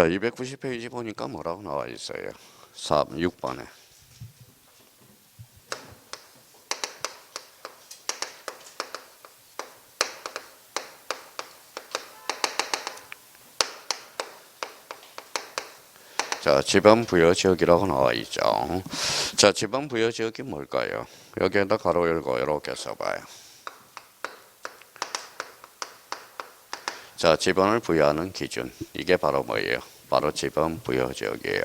자, 290페이지 보니까 뭐라고 나와 있어요? 6번에. 자, 지방 부여 지역이라고 나와 있죠. 자, 지방 부여 지역이 뭘까요? 여기에다 가로 열고 이렇게 써봐요. 자, 지방을 부여하는 기준. 이게 바로 뭐예요? 바로 지방 부여 지역이에요.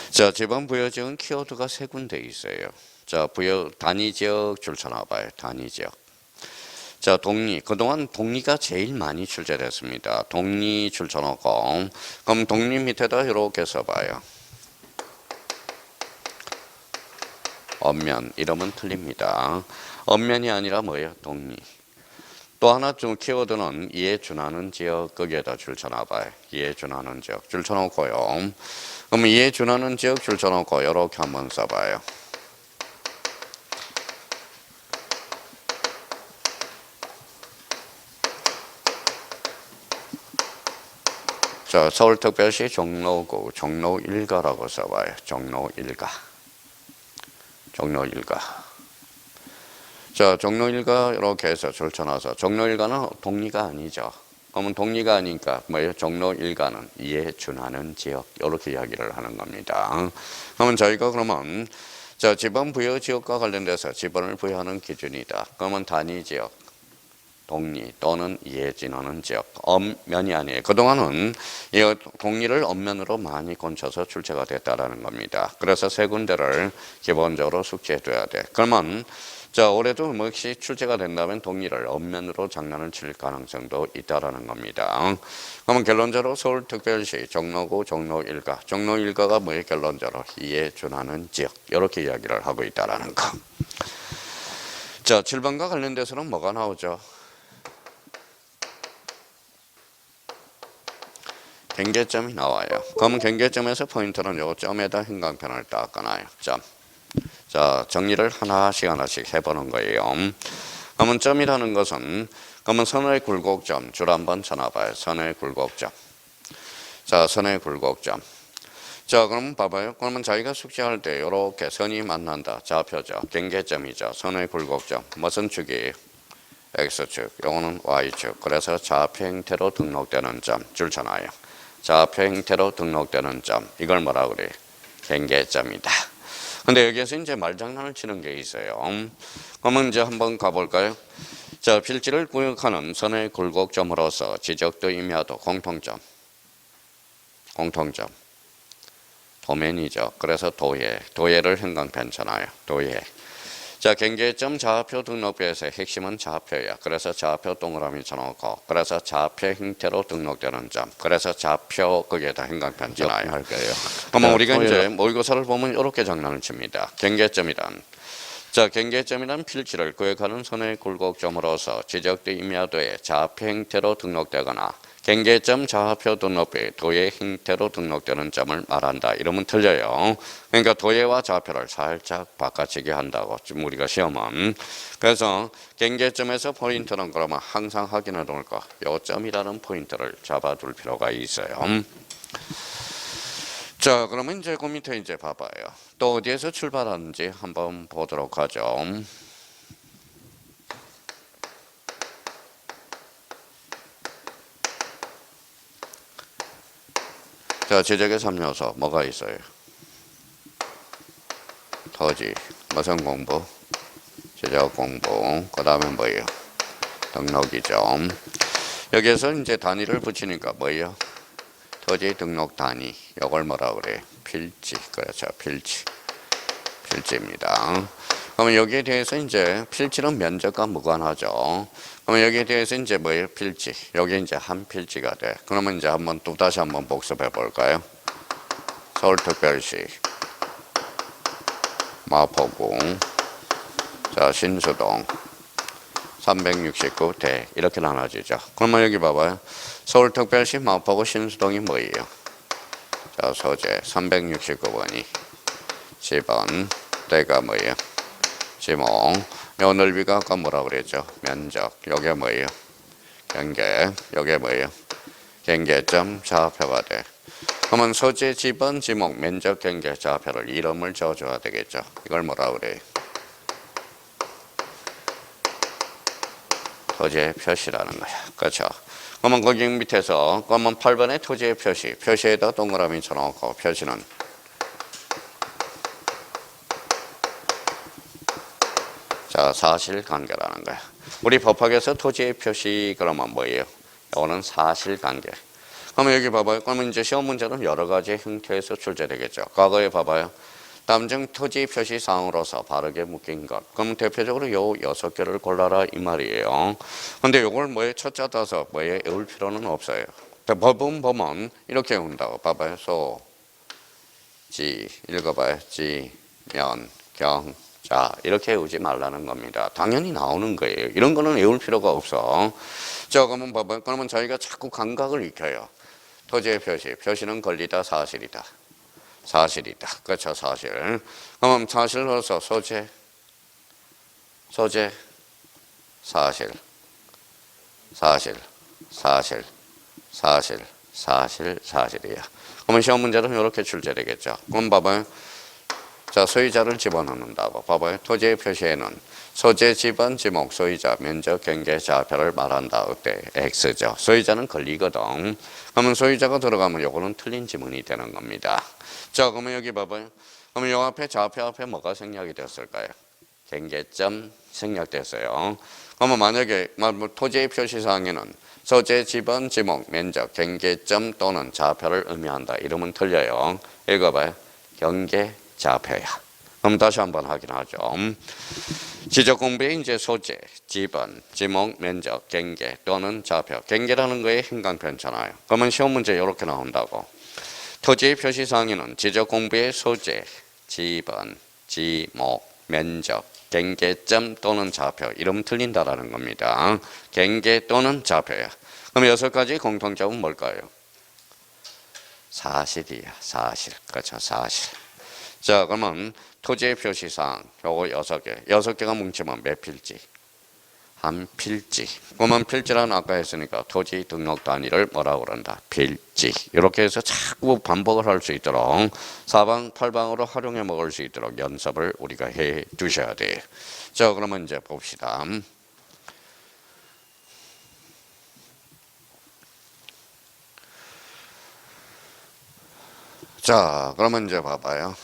자, 지방 부여 지역은 키워드가 세 군데 있어요. 자, 부여 단위 지역 줄쳐놔봐요. 단위 지역. 자, 동리. 그동안 동리가 제일 많이 출제됐습니다. 동리 줄쳐놓고, 그럼 동리 밑에다 이렇게 써봐요. 엄면. 이러면 틀립니다. 엄면이 아니라 뭐예요? 동리. 또 하나 좀 키워드는 이에 준하는 지역, 거기에다 줄쳐놔봐요. 이에 준하는 지역. 줄쳐놓고요. 그럼 이에 준하는 지역 줄쳐놓고, 이렇게 한번 써봐요. 자, 서울특별시 종로구, 종로 1가라고 써봐요. 종로 1가. 종로 1가. 자, 종로 1가 이렇게 해서 줄쳐놔서 종로 1가는 동리가 아니죠. 그러면 동리가 아니니까 뭐예요? 종로 1가는 이에 준하는 지역. 이렇게 이야기를 하는 겁니다. 그러면 저희가 그러면 자, 지방 부여 지역과 관련돼서 지방을 부여하는 기준이다. 그러면 단위 지역. 동리 또는 이에 준하는 지역, 엄면이 아니에요. 그동안은 이 동리를 엄면으로 많이 건쳐서 출제가 됐다라는 겁니다. 그래서 세 군데를 기본적으로 숙지해둬야 돼. 그러면 자, 올해도 뭐 혹시 출제가 된다면 동리를 엄면으로 장난을 칠 가능성도 있다라는 겁니다. 그러면 결론적으로 서울특별시 종로구 종로 1가, 종로 1가가 뭐예요? 결론적으로 이에 준하는 지역, 이렇게 이야기를 하고 있다라는 거. 자, 7번과 관련돼서는 뭐가 나오죠? 경계점이 나와요. 그러면 경계점에서 포인트는 요 점에다 형광펜을 닦아놔요. 점. 자, 정리를 하나씩 해보는 거예요. 그러면 점이라는 것은 그러면 선의 굴곡점 줄 한번 쳐놔봐요. 선의 굴곡점. 자, 선의 굴곡점. 자, 그럼 봐봐요. 그러면 자기가 숙지할 때 이렇게 선이 만난다. 좌표죠. 경계점이죠. 선의 굴곡점. 무슨 축이에요? X축. 요거는 Y축. 그래서 좌표 형태로 등록되는 점 줄 쳐놔요. 좌표 형태로 등록되는 점, 이걸 뭐라 그래요? 경계점이다. 근데 여기에서 이제 말장난을 치는 게 있어요. 그러면 이제 한번 가볼까요? 자, 필지를 구역하는 선의 굴곡점으로서 지적도 임야도 공통점. 도면이죠. 그래서 도예를 형광펜 쳐놔요. 도예. 자, 경계점 좌표 등록부에서 핵심은 좌표야. 그래서 좌표 동그라미 쳐놓고, 그래서 좌표 형태로 등록되는 점. 그래서 좌표 거기에다 형광펜 쳐놔요. 할까요? 그러면 우리가 이제 모의고사를 보면 이렇게 장난을 칩니다. 경계점이란. 자, 경계점이란 필지를 구역하는 선의 굴곡점으로서 지적된 임야도의 좌표 형태로 등록되거나 경계점 좌표 등록부에 도예 형태로 등록되는 점을 말한다. 이러면 틀려요. 그러니까 도예와 좌표를 살짝 바꿔치기 한다고 지금 우리가 시험은. 그래서 경계점에서 포인트는 그러면 항상 확인해 놓을 거. 요 점이라는 포인트를 잡아둘 필요가 있어요. 자, 그러면 이제 그 밑에 이제 봐봐요. 또 어디에서 출발하는지 한번 보도록 하죠. 자, 지적의 3요소 뭐가 있어요? 토지, 무슨 공부? 지적 공부. 그 다음에 뭐예요? 등록이죠. 여기에서 이제 단위를 붙이니까 뭐예요? 토지 등록 단위. 이걸 뭐라 그래요? 필지. 그렇죠. 필지입니다. 그러면 여기에 대해서 이제 필지는 면적과 무관하죠. 그러면 여기에 대해서 이제 뭐예요? 필지. 여기 이제 한 필지가 돼. 그러면 이제 한번 또 다시 한번 복습해 볼까요? 서울특별시, 마포구, 자, 신수동, 369대 이렇게 나눠지죠. 그러면 여기 봐봐요. 서울특별시, 마포구, 신수동이 뭐예요? 자, 소재 369번이 지번, 대가 뭐예요? 지목. 요 넓이가 아까 뭐라 그랬죠? 면적. 요게 뭐예요? 경계. 요게 뭐예요? 경계점 좌표가 돼. 그러면 소재, 지번, 지목, 면적, 경계, 좌표를 이름을 줘줘야 되겠죠. 이걸 뭐라 그래요? 토지의 표시라는 거야. 그렇죠? 그러면 거기 밑에서 그러면 8번의 토지의 표시, 표시에다 동그라미 쳐놓고 표시는 자, 사실관계라는 거야. 우리 법학에서 토지의 표시 그러면 뭐예요? 이거는 사실관계. 그러면 여기 봐봐요. 그러면 이제 시험 문제는 여러 가지 형태에서 출제되겠죠. 과거에 봐봐요. 담정 토지 표시 사항으로서 바르게 묶인 것. 그럼 대표적으로 요 6개를 골라라 이 말이에요. 근데 요걸 뭐에 첫자 따서 뭐에 외울 필요는 없어요. 법은 보면 이렇게 외운다고. 봐봐요. 소, 지, 읽어봐요. 지, 면, 경, 자, 이렇게 외우지 말라는 겁니다. 당연히 나오는 거예요. 이런 거는 외울 필요가 없어. 자, 그러면 봐봐요. 그러면 저희가 자꾸 감각을 익혀요. 토지의 표시, 표시는 권리다, 사실이다. 사실이다. 그렇죠, 사실. 그럼 사실로서 소재, 사실, 사실이야. 그러면 시험 문제는 이렇게 출제되겠죠. 그럼 봐봐요. 자, 소유자를 집어넣는다고. 봐봐요. 토지의 표시에는 소재, 지번, 지목, 소유자, 면적, 경계, 좌표를 말한다. 어때? X죠. 소유자는 권리거든. 그러면 소유자가 들어가면 요거는 틀린 지문이 되는 겁니다. 자, 그러면 여기 봐봐요. 그러면 요 앞에 좌표 앞에 뭐가 생략이 됐을까요? 경계점 생략됐어요. 그러면 만약에 토지의 표시사항에는 소재, 지번, 지목, 면적, 경계점 또는 좌표를 의미한다. 이러면 틀려요. 읽어봐요. 경계, 좌표야. 그럼 다시 한번 확인하죠. 지적 공부에 이제 소재, 지번, 지목, 면적, 경계 또는 좌표. 경계라는 거에 행간편잖아요. 그러면 시험 문제 이렇게 나온다고. 토지의 표시사항에는 지적 공부의 소재, 지번, 지목, 면적, 경계점 또는 좌표. 이러면 틀린다라는 겁니다. 경계 또는 좌표야. 그럼 6가지 공통점은 뭘까요? 사실이야. 사실. 그렇죠. 사실. 자, 그러면 토지의 표시사항 요거 6개. 6개가 뭉치면 몇 필지? 한 필지. 그러면 필지라는 아까 했으니까 토지 등록 단위를 뭐라고 그런다? 필지. 이렇게 해서 자꾸 반복을 할 수 있도록 사방 팔방으로 활용해 먹을 수 있도록 연습을 우리가 해 두셔야 돼요. 자, 그러면 이제 봅시다. 자, 그러면 이제 봐봐요.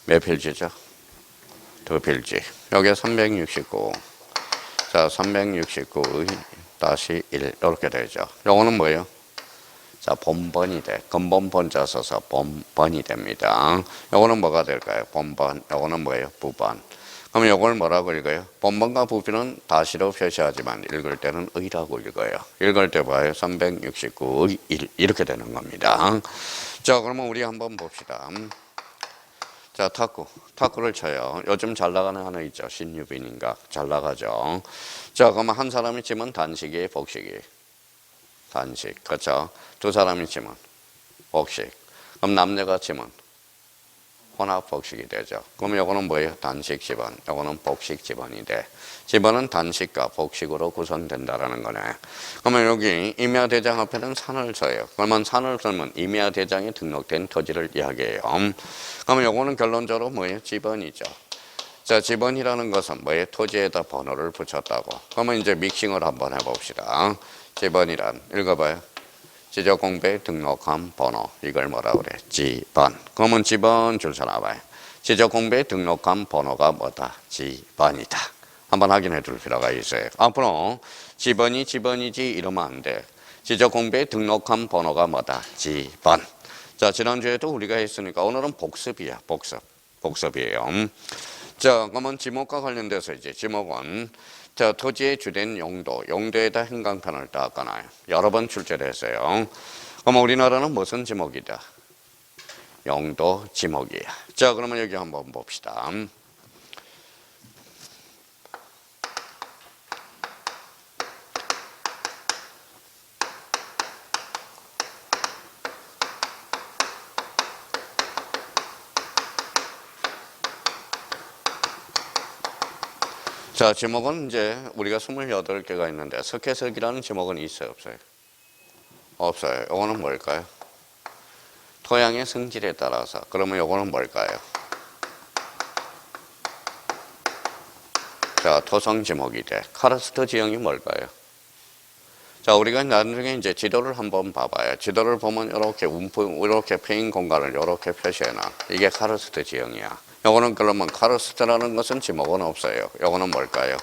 몇 필지죠? 2필지. 여기 369. 자, 369-1 이렇게 되죠. 요거는 뭐예요? 자, 본번이 돼. 근본 번자 써서 본번이 됩니다. 요거는 뭐가 될까요? 본번. 요거는 뭐예요? 부번. 그럼 요걸 뭐라고 읽어요? 본번과 부비는 다시로 표시하지만 읽을 때는 의라고 읽어요. 읽을 때 봐요. 369-1 이렇게 되는 겁니다. 자, 그러면 우리 한번 봅시다. 자, 탁구를 쳐요. 요즘 잘 나가는 하나 있죠. 신유빈인가. 잘 나가죠. 자, 그러면 한 사람이 치면 단식이에요, 복식이에요? 단식. 그렇죠. 2 사람이 치면 복식. 그럼 남녀가 치면 혼합 복식이 되죠. 그럼 요거는 뭐예요? 단식 지번. 요거는 복식 지번이 돼. 지번은 단식과 복식으로 구성된다라는 거네. 그러면 여기 임야대장 앞에는 산을 써요. 그러면 산을 쓰면 임야대장에 등록된 토지를 이야기해요. 그러면 요거는 결론적으로 뭐예요? 지번이죠. 자, 지번이라는 것은 뭐예요? 토지에다 번호를 붙였다고. 그러면 이제 믹싱을 한번 해봅시다. 지번이란 읽어봐요. 지적 공부에 등록한 번호. 이걸 뭐라 그래? 지번. 그러면 지번 줄 서나봐요. 지적 공부에 등록한 번호가 뭐다? 지번이다. 한번 확인해 둘 필요가 있어요. 앞으로 지번이지 이러면 안 돼. 지적 공부에 등록한 번호가 뭐다? 지번. 자, 지난주에도 우리가 했으니까 오늘은 복습이야. 복습이에요. 자, 그러면 지목과 관련돼서 이제 지목은 자, 토지의 주된 용도에다 행강편을 땄거나요. 여러 번 출제를 했어요. 그럼 우리나라는 무슨 지목이다? 용도 지목이야. 자, 그러면 여기 한번 봅시다. 자, 지목은 이제 우리가 28개가 있는데 석회석이라는 지목은 있어요, 없어요? 없어요. 이거는 뭘까요? 토양의 성질에 따라서. 그러면 이거는 뭘까요? 자, 토성 지목이 돼. 카르스트 지형이 뭘까요? 자, 우리가 나중에 이제 지도를 한번 봐봐요. 지도를 보면 이렇게 이렇게 패인 공간을 이렇게 표시해놔. 이게 카르스트 지형이야. 요거는 그러면 카르스트라는 것은 지목은 없어요. 요거는 뭘까요?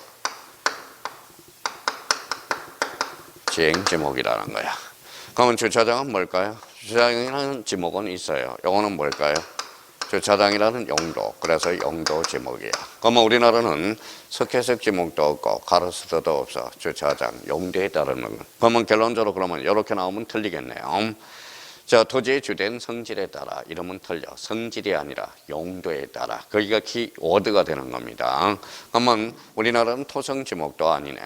지행 지목이라는 거야. 그러면 주차장은 뭘까요? 주차장이라는 지목은 있어요. 요거는 뭘까요? 주차장이라는 용도. 그래서 용도 지목이야. 그러면 우리나라는 석회석 지목도 없고 카르스트도 없어. 주차장, 용도에 따르는 거. 그러면 결론적으로 그러면 이렇게 나오면 틀리겠네요. 자, 토지의 주된 성질에 따라 이러면 틀려. 성질이 아니라 용도에 따라. 거기가 키워드가 되는 겁니다. 그러면 우리나라는 토성 지목도 아니네.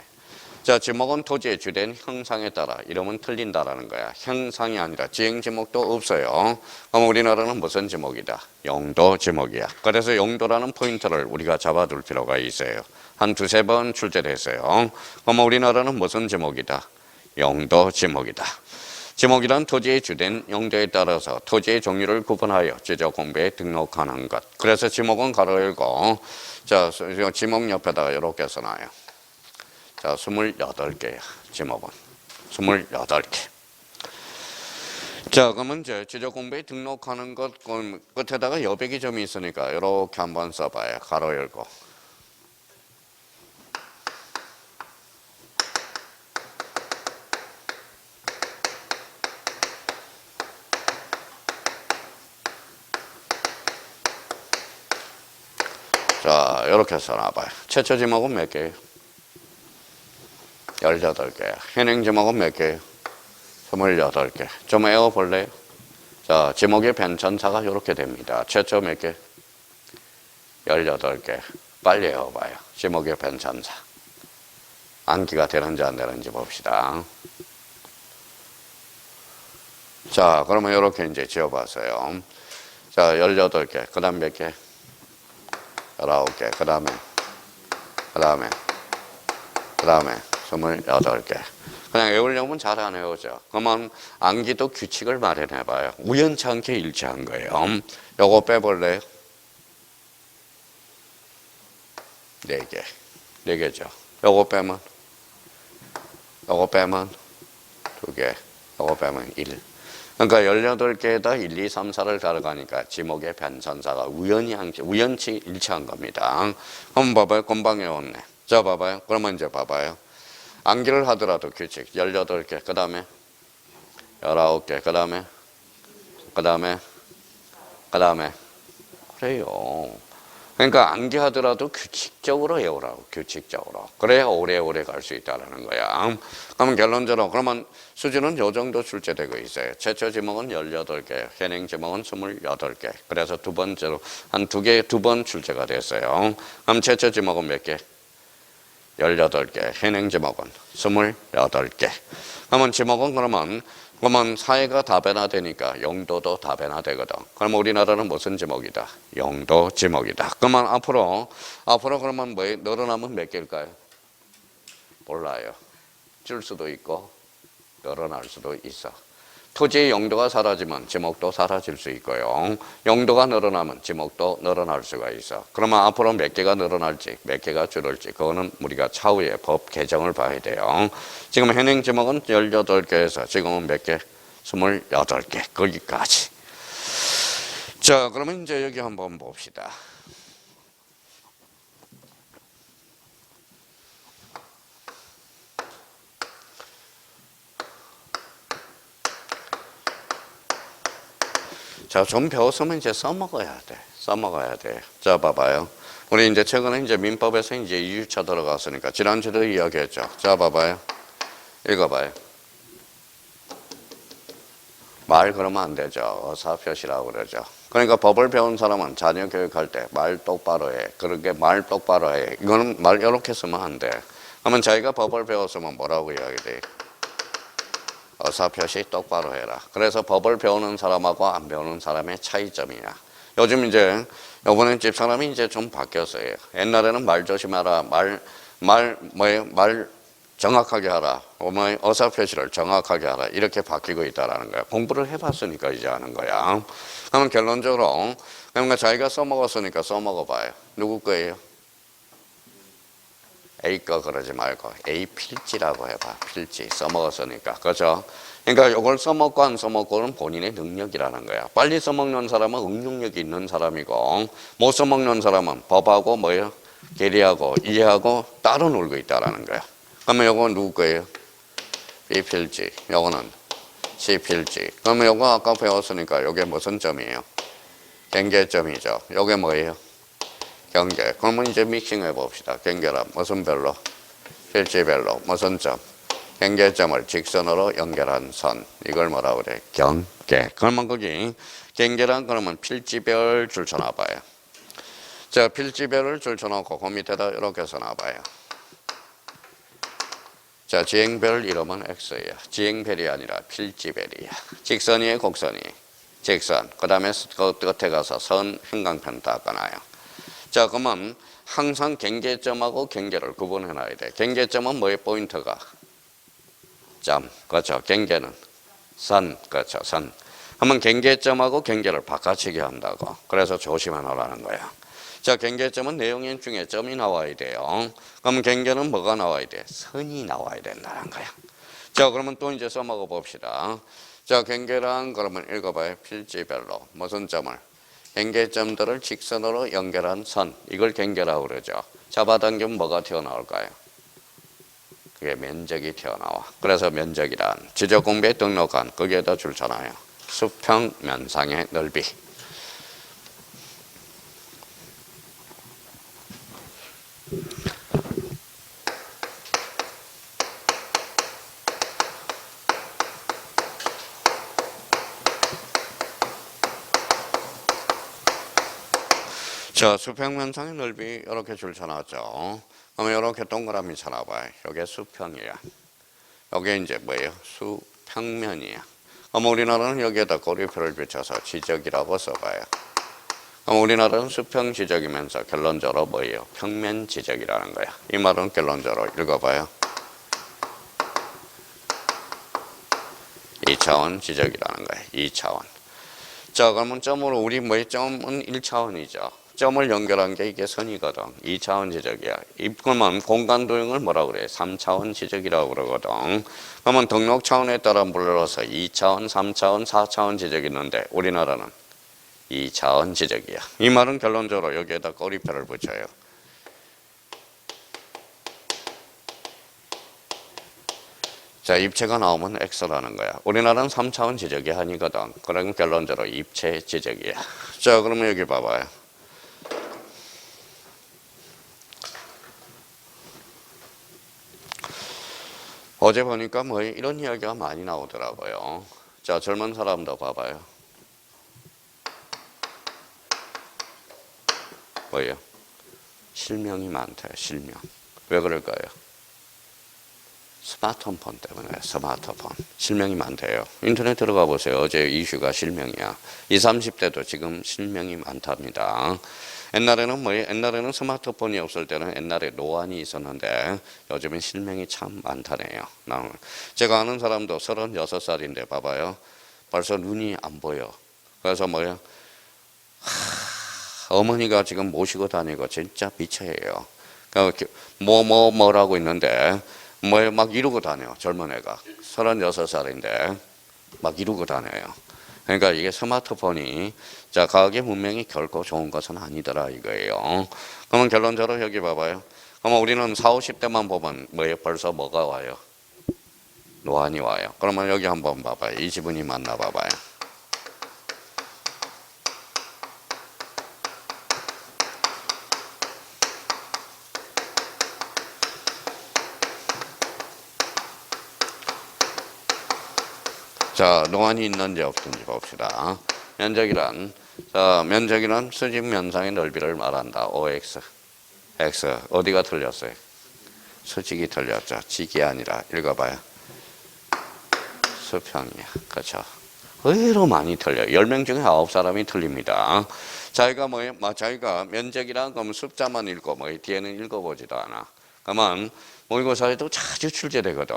자, 지목은 토지의 주된 형상에 따라 이러면 틀린다라는 거야. 형상이 아니라 지형 지목도 없어요. 그럼 우리나라는 무슨 지목이다? 용도 지목이야. 그래서 용도라는 포인트를 우리가 잡아둘 필요가 있어요. 한 두세 번 출제됐어요. 그럼 우리나라는 무슨 지목이다? 용도 지목이다. 지목이란 토지의 주된 용도에 따라서 토지의 종류를 구분하여 지적공부에 등록하는 것. 그래서 지목은 가로 열고, 자, 지목 옆에다가 이렇게 써놔요. 자, 28개야, 지목은. 28개. 자, 그러면 이제 지적공부에 등록하는 것, 끝에다가 여백이 점이 있으니까 이렇게 한번 써봐요. 가로 열고. 자, 이렇게 써놔봐요. 최초 지목은 몇 개예요? 18개. 현행 지목은 몇 개예요? 28개. 좀 외워볼래요? 자, 지목의 변천사가 이렇게 됩니다. 최초 몇 개? 18개. 빨리 외워봐요. 지목의 변천사. 암기가 되는지 안 되는지 봅시다. 자, 그러면 이렇게 이제 지어봤어요. 자, 18개. 그 다음 몇 개? 19개. 그 다음에 28개. 그냥 외우려면 잘 안 외우죠. 그러면 암기도 규칙을 마련해봐요. 우연치 않게 일치한 거예요. 요거 빼볼래요? 4개. 4개죠. 요거 빼면 2개. 요거 빼면 1. 그러니까 18개에다 1, 2, 3, 4를 가져가니까 지목의 변천사가 우연치 일치한 겁니다. 한번 봐봐요. 금방 외웠네. 자, 봐봐요. 그러면 이제 봐봐요. 암기를 하더라도 규칙 18개, 그 다음에 19개, 그 다음에 그래요. 그러니까 암기하더라도 규칙적으로 외우라고. 규칙적으로. 그래야 오래오래 갈 수 있다는 거야. 그러면 결론적으로 그러면 수준은 요 정도 출제되고 있어요. 최초 지목은 18개, 현행 지목은 28개. 그래서 두 번째로 한 두 번 출제가 됐어요. 그럼 최초 지목은 몇 개? 18개, 현행 지목은 28개. 그러면 지목은 그러면 사회가 다변화되니까 용도도 다변화되거든. 그러면 우리나라는 무슨 지목이다? 용도 지목이다. 그러면 앞으로 그러면 뭐 늘어나면 몇 개일까요? 몰라요. 줄 수도 있고 늘어날 수도 있어. 토지의 용도가 사라지면 지목도 사라질 수 있고요. 용도가 늘어나면 지목도 늘어날 수가 있어. 그러면 앞으로 몇 개가 늘어날지 몇 개가 줄을지 그거는 우리가 차후에 법 개정을 봐야 돼요. 지금 현행 지목은 18개에서 지금은 몇 개? 28개. 거기까지. 자, 그러면 이제 여기 한번 봅시다. 자, 좀 배웠으면 이제 써먹어야 돼. 자, 봐봐요. 우리 이제 최근에 이제 민법에서 이제 2주차 들어갔으니까 지난주도 이야기했죠. 자, 봐봐요. 읽어봐요. 말 그러면 안 되죠. 어사표시라고 그러죠. 그러니까 법을 배운 사람은 자녀 교육할 때 말 똑바로 해. 그렇게 말 똑바로 해. 이거는 말 이렇게 쓰면 안 돼. 그러면 자기가 법을 배웠으면 뭐라고 이야기돼? 어사표시 똑바로 해라. 그래서 법을 배우는 사람하고 안 배우는 사람의 차이점이야. 요즘 이제 요번에 집사람이 이제 좀 바뀌었어요. 옛날에는 말 조심하라. 말 정확하게 하라. 의사표시를 정확하게 하라. 이렇게 바뀌고 있다라는 거야. 공부를 해봤으니까 이제 아는 거야. 그러면 결론적으로, 그러니까 자기가 써먹었으니까 써먹어봐요. 누구 거예요? A 거 그러지 말고 A 필지라고 해봐. 필지. 써먹었으니까. 그죠? 그러니까 이걸 써먹고 안 써먹고는 본인의 능력이라는 거야. 빨리 써먹는 사람은 응용력이 있는 사람이고, 못 써먹는 사람은 법하고 뭐예요? 계리하고 이해하고 따로 놀고 있다라는 거야. 그러면 요거 누구 거예요? B 필지. 요거는 C 필지. 그러면 요거 아까 배웠으니까 요게 무슨 점이에요? 경계점이죠. 요게 뭐예요? 경계. 그러면 이제 믹싱해 봅시다. 경계란 무슨 별로? 필지별로 무슨 점? 경계점을 직선으로 연결한 선. 이걸 뭐라고 그래? 경계. 그러면 거기 경계란 그러면 필지별 줄 쳐놔봐요. 자, 필지별을 줄 쳐놓고 그 밑에다 이렇게 써놔봐요. 자, 지행별 이름은 X야. 지행별이 아니라 필지별이야. 직선이에요, 곡선이? 직선. 그 다음에 그 끝에 가서 선, 형광펜 다 꺼놔요. 자, 그러면 항상 경계점하고 경계를 구분해놔야 돼. 경계점은 뭐의 포인트가? 점. 그렇죠. 경계는 선. 그렇죠. 선. 그러면 경계점하고 경계를 바꿔치기 한다고. 그래서 조심하라는 거야. 자, 경계점은 내용인 중에 점이 나와야 돼요. 그럼 경계는 뭐가 나와야 돼? 선이 나와야 된다는 거야. 자, 그러면 또 이제 써먹어 봅시다. 자, 경계란 그러면 읽어봐요. 필지별로 무슨 점을? 경계점들을 직선으로 연결한 선. 이걸 경계라고 그러죠. 잡아당기면 뭐가 튀어나올까요? 그게 면적이 튀어나와. 그래서 면적이란 지적공부에 등록한 거기에다 줄잖아요. 수평 면상의 넓이. 자, 수평면상의 넓이 이렇게 줄 쳐놨죠. 그러면 이렇게 동그라미 쳐놔봐요. 이게 수평이야. 이게 이제 뭐예요? 수평면이야. 그럼 우리나라는 여기에다 고리표를 붙여서 지적이라고 써봐요. 그럼 우리나라는 수평 지적이면서 결론적으로 뭐예요? 평면 지적이라는 거야. 이 말은 결론적으로 읽어봐요. 2차원 지적이라는 거야. 2차원. 자, 그러면 점으로 우리 뭐예요? 점은 1차원이죠. 점을 연결한 게 이게 선이거든. 2차원 지적이야. 그러면 공간 도형을 뭐라고 그래? 3차원 지적이라고 그러거든. 그러면 등록 차원에 따라 불러서 2차원, 3차원, 4차원 지적이 있는데 우리나라는 2차원 지적이야. 이 말은 결론적으로 여기에다 꼬리표를 붙여요. 자, 입체가 나오면 X라는 거야. 우리나라는 3차원 지적이 아니거든. 그럼 결론적으로 입체 지적이야. 자, 그러면 여기 봐봐요. 어제 보니까 뭐 이런 이야기가 많이 나오더라고요. 자, 젊은 사람도 봐봐요. 뭐예요? 실명이 많대요. 실명. 왜 그럴까요? 스마트폰 때문에. 스마트폰. 실명이 많대요. 인터넷 들어가 보세요. 어제 이슈가 실명이야. 20, 30대도 지금 실명이 많답니다. 옛날에는 스마트폰이 없을 때는 옛날에 노안이 있었는데 요즘은 실명이 참 많다네요. 제가 아는 사람도 36살인데 봐봐요. 벌써 눈이 안 보여. 그래서 뭐예요? 어머니가 지금 모시고 다니고 진짜 미쳐해요. 뭐라고 있는데 막 이러고 다녀요. 젊은 애가 36살인데 막 이러고 다녀요. 그러니까 이게 스마트폰이 자 과학의 문명이 결코 좋은 것은 아니더라 이거예요. 그러면 결론적으로 여기 봐봐요. 그러면 우리는 40, 50대만 보면 뭐예요? 벌써 뭐가 와요? 노안이 와요. 그러면 여기 한번 봐봐요. 이 지분이 맞나 봐봐요. 자, 노안이 있는지 없는지 봅시다. 면적이란 수직 면상의 넓이를 말한다. OX. X. 어디가 틀렸어요? 수직이 틀렸죠. 직이 아니라 읽어봐요. 수평이야. 그렇죠. 의외로 많이 틀려요. 10명 중에 9사람이 틀립니다. 자기가 자기가 면적이란 그럼 숫자만 읽고 뒤에는 읽어보지도 않아. 그러면 모의고사에도 자주 출제되거든.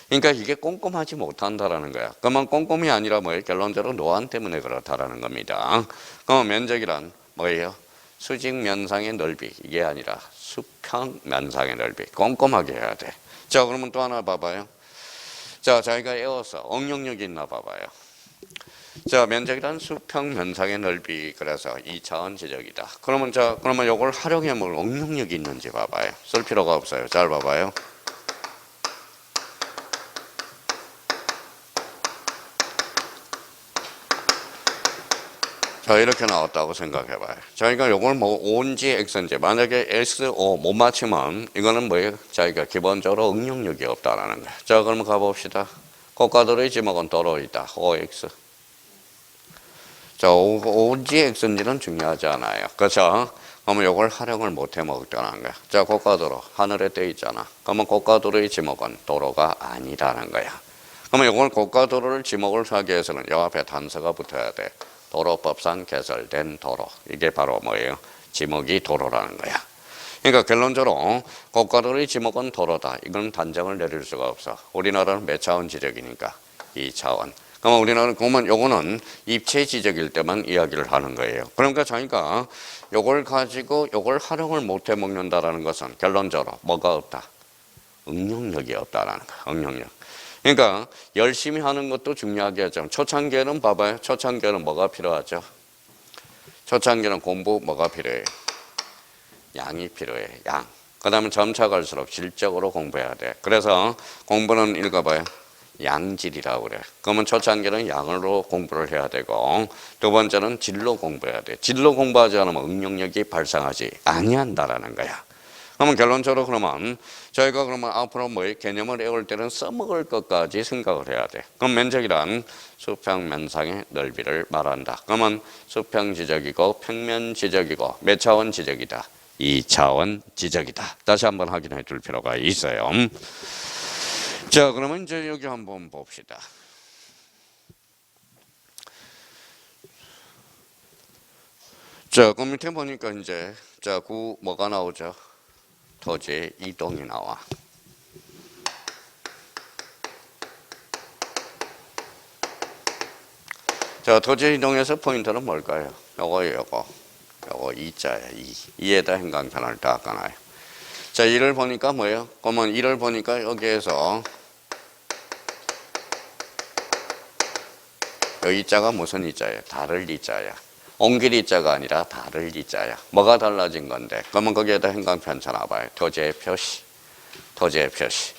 그러니까 이게 꼼꼼하지 못한다라는 거야. 그러면 꼼꼼이 아니라 뭐예요? 결론적으로 노안 때문에 그렇다라는 겁니다. 그러면 면적이란 뭐예요? 수직 면상의 넓이, 이게 아니라 수평 면상의 넓이. 꼼꼼하게 해야 돼. 자, 그러면 또 하나 봐봐요. 자, 자기가 외웠어. 응용력이 있나 봐봐요. 자, 면적이란 수평 면상의 넓이, 그래서 2차원 지적이다. 그러면 그러면 요걸 활용해 볼 응용력이 있는지 봐봐요. 쓸 필요가 없어요. 잘 봐봐요. 자, 이렇게 나왔다고 생각해봐요. 저희가 요걸 뭐 O인지 X인지, 만약에 S, O 못 맞추면 이거는 뭐예요? 저희가 기본적으로 응용력이 없다라는 거예요. 자, 그러면 가봅시다. 고가도로의 지목은 도로 있다. OX. 자, O인지 X인지는 중요하지 않아요. 그렇죠? 그러면 요걸 활용을 못해 먹었다는 거야. 자, 고가도로 하늘에 떠 있잖아. 그러면 고가도로의 지목은 도로가 아니라는 거야. 그러면 요걸 고가도로를 지목을 하기 위해서는 요 앞에 단서가 붙어야 돼. 도로법상 개설된 도로. 이게 바로 뭐예요? 지목이 도로라는 거야. 그러니까 결론적으로 고가도로의 지목은 도로다. 이건 단정을 내릴 수가 없어. 우리나라는 몇 차원 지적이니까 2차원. 그러면 우리나라는 그러면 요거는 입체 지적일 때만 이야기를 하는 거예요. 그러니까 자기가 요걸 가지고 요걸 활용을 못 해 먹는다라는 것은 결론적으로 뭐가 없다? 응용력이 없다라는 거야. 응용력. 그러니까 열심히 하는 것도 중요하게 하죠. 초창기에는 봐봐요. 초창기에는 뭐가 필요하죠? 초창기에는 공부 뭐가 필요해요? 양이 필요해. 양. 그 다음에 점차 갈수록 질적으로 공부해야 돼. 그래서 공부는 읽어봐요. 양질이라고 그래. 그러면 초창기는 양으로 공부를 해야 되고, 두 번째는 질로 공부해야 돼. 질로 공부하지 않으면 응용력이 발생하지 아니한다라는 거야. 그러면 결론적으로 그러면 저희가 그러면 앞으로 뭐 개념을 외울 때는 써먹을 것까지 생각을 해야 돼. 그럼 면적이란 수평 면상의 넓이를 말한다. 그러면 수평 지적이고 평면 지적이고 몇 차원 지적이다? 2차원 지적이다. 다시 한번 확인해 줄 필요가 있어요. 자, 그러면 이제 여기 한번 봅시다. 자, 그 밑에 보니까 이제 자, 뭐가 나오죠? 토지 이동이 나와. 자, 토지 이동에서 포인트는 뭘까요? 요거 이자야, 이에다 행간편을 닦아놔요. 자, 이를 보니까 뭐예요? 그러면 이를 보니까 여기에서 이 이자가 무슨 이자예요? 다를 이자야. 옮길 이자가 아니라 다를 이자야. 뭐가 달라진 건데? 그러면 거기에다 행간편 쳐놔봐요. 토지의 표시. 토지의 표시.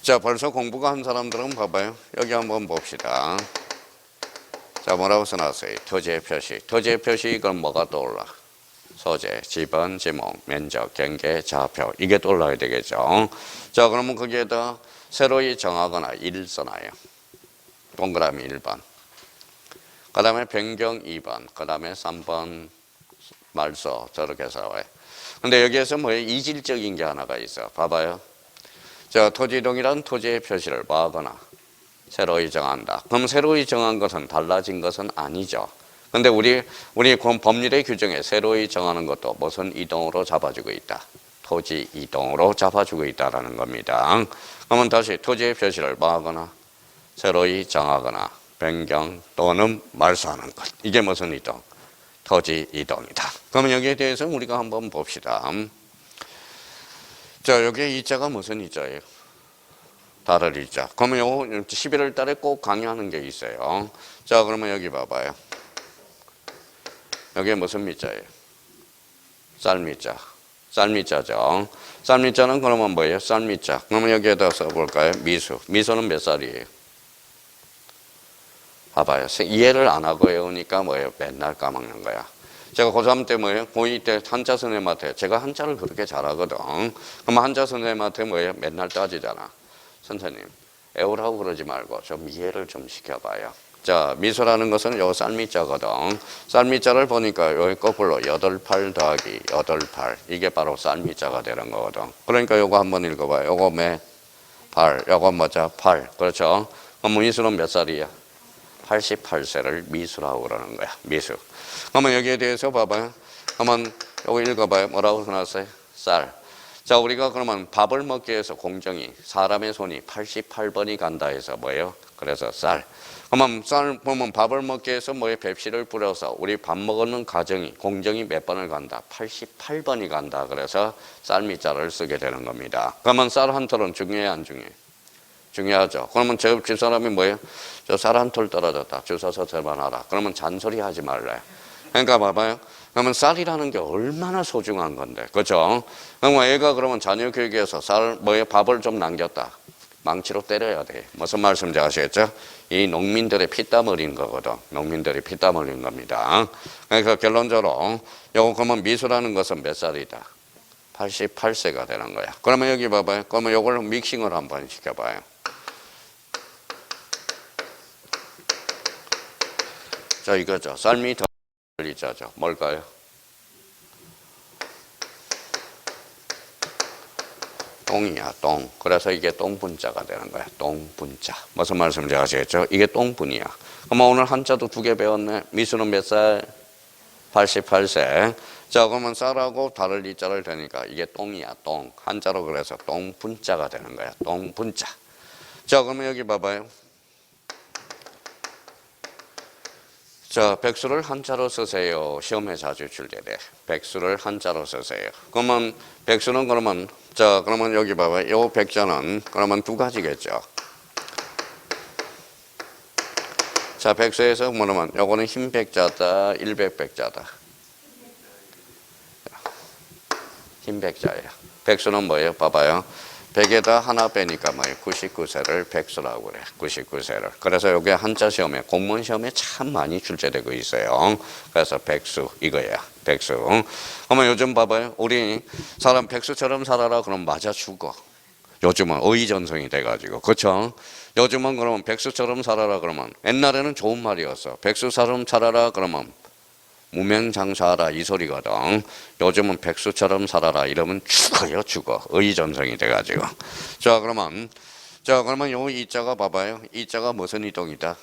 자, 벌써 공부가 한 사람들은 봐봐요. 여기 한번 봅시다. 자, 뭐라고 써놨어요? 토지의 표시. 토지의 표시, 이건 뭐가 떠올라? 소재, 지번, 지목, 면적, 경계, 좌표. 이게 떠올라야 되겠죠. 자, 그러면 거기에다 새로이 정하거나 1 써놔요. 동그라미 1번. 그 다음에 변경 2번. 그 다음에 3번 말소. 저렇게 써와요. 근데 여기에서 뭐예요? 이질적인 게 하나가 있어. 봐봐요. 자, 토지이동이란 토지의 표시를 뭐하거나 새로이 정한다. 그럼 새로이 정한 것은 달라진 것은 아니죠. 근데 우리 법률의 규정에 새로이 정하는 것도 무슨 이동으로 잡아주고 있다. 토지 이동으로 잡아주고 있다라는 겁니다. 그러면 다시 토지의 표시를 뭐하거나 새로이 정하거나 변경 또는 말소하는 것. 이게 무슨 이동? 토지 이동이다. 그러면 여기에 대해서 우리가 한번 봅시다. 자, 여기에 이자가 무슨 이자예요? 다를 이자. 그러면 요거 11월 달에 꼭 강의하는 게 있어요. 자, 그러면 여기 봐봐요. 여기에 무슨 미자예요? 쌀미자. 쌀미자죠. 쌀미자는 그러면 뭐예요? 쌀미자. 그러면 여기에다 써볼까요? 미수. 미수는 몇 살이에요? 봐봐요. 이해를 안 하고 외우니까 뭐예요? 맨날 까먹는 거야. 제가 고3 때 뭐예요? 고2 때 한자 선생님한테, 제가 한자를 그렇게 잘하거든. 그럼 한자 선생님한테 뭐예요? 맨날 따지잖아. 선생님, 외우라고 그러지 말고 좀 이해를 좀 시켜봐요. 자, 미수라는 것은 요 쌀미자거든. 쌀미자를 보니까 여기 거꾸로 8팔 더하기 8팔. 이게 바로 쌀미자가 되는 거거든. 그러니까 요거 한번 읽어봐요. 요거 몇? 8. 요거 뭐죠? 8. 그렇죠? 그럼 미수는 몇 살이야? 88세를 미수라고 그러는 거야. 미수. 그러면 여기에 대해서 봐봐요. 한번 요거 읽어봐요. 뭐라고 써놨어요? 쌀. 자, 자, 우리가 그러면 밥을 먹기 위해서 공정이 사람의 손이 88번이 간다 해서 뭐예요? 그래서 쌀. 그러면 쌀 보면 밥을 먹기 위해서 뭐에 뱁씨를 뿌려서 우리 밥 먹는 가정이 공정이 몇 번을 간다? 88번이 간다. 그래서 쌀미자를 쓰게 되는 겁니다. 그러면 쌀 한 톨은 중요해 안 중요해? 중요하죠. 그러면 저 집사람이 뭐예요? 저 쌀 한 톨 떨어졌다. 주워서 절반하라. 그러면 잔소리 하지 말래. 그러니까 봐봐요. 그러면 쌀이라는 게 얼마나 소중한 건데, 그렇죠? 그러면 애가 그러면 자녀 교육에서 쌀 뭐에 밥을 좀 남겼다. 망치로 때려야 돼. 무슨 말씀인지 아시겠죠? 이 농민들의 피땀 흘린 거거든. 농민들이 피땀 흘린 겁니다. 그러니까 결론적으로 요거 그러면 미수라는 것은 몇 살이다? 88세가 되는 거야. 그러면 여기 봐봐요. 그러면 요걸 믹싱을 한번 시켜봐요. 자, 이거죠. 쌀미 더 리자죠. 뭘까요? 똥이야, 똥. 그래서 이게 똥분자가 되는 거야. 똥분자. 무슨 말씀인지 아시겠죠? 이게 똥분이야. 그럼 오늘 한자도 2개 배웠네. 미수는 몇 살? 88세. 자, 그러면 쌀하고 다를 이자를 되니까 이게 똥이야, 똥. 한자로 그래서 똥분자가 되는 거야. 똥분자. 자, 그러면 여기 봐봐요. 자, 백수를 한자로 쓰세요. 시험에 자주 출제돼. 백수를 한자로 쓰세요. 그러면 백수는 그러면 자, 그러면 여기 봐봐요. 요 백자는 그러면 2가지겠죠. 자, 백수에서 뭐냐면 요거는 흰 백자다, 일백 백자다. 흰 백자예요. 백수는 뭐예요? 봐봐요. 100에다 하나 빼니까 뭐예요? 99세를 백수라고 그래. 99세를. 그래서 여기 한자 시험에, 공무원 시험에 참 많이 출제되고 있어요. 그래서 백수, 이거야. 백수. 그러면 요즘 봐봐요. 우리 사람 백수처럼 살아라 그러면 맞아 죽어. 요즘은 어휘전성이 돼가지고. 그쵸? 요즘은 그러면 백수처럼 살아라 그러면 옛날에는 좋은 말이었어. 백수처럼 살아라 그러면 무명장수하라 이 소리거든. 요즘은 백수처럼 살아라 이러면 죽어요, 죽어. 의전성이 돼가지고. 자, 그러면 요 이자가 봐봐요. 이자가 무슨 이동이다?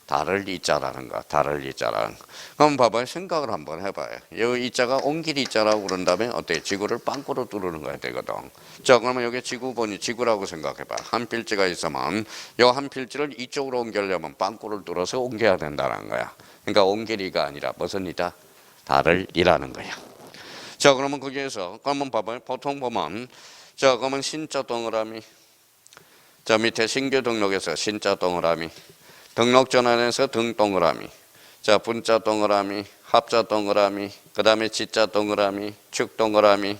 다를 이자라는 거. 다를 이자라는 거. 그럼 봐봐요. 생각을 한번 해봐요. 요 이자가 옮길 이자라고 그런 다음에 어때? 지구를 빵꾸로 뚫는 거야 되거든. 자, 그러면 여기 지구본이 지구라고 생각해봐. 한 필지가 있으면 요 한 필지를 이쪽으로 옮기려면 빵꾸를 뚫어서 옮겨야 된다는 거야. 그러니까 옮기리가 아니라 무슨 이다? 다를 이라는 거야. 자, 그러면 거기에서 그러면 봐봐요. 보통 보면 자, 그러면 신자 동그라미. 자, 밑에 신규 등록에서 신자 동그라미. 등록 전환에서 등 동그라미. 자, 분자 동그라미, 합자 동그라미, 그 다음에 지자 동그라미, 축 동그라미.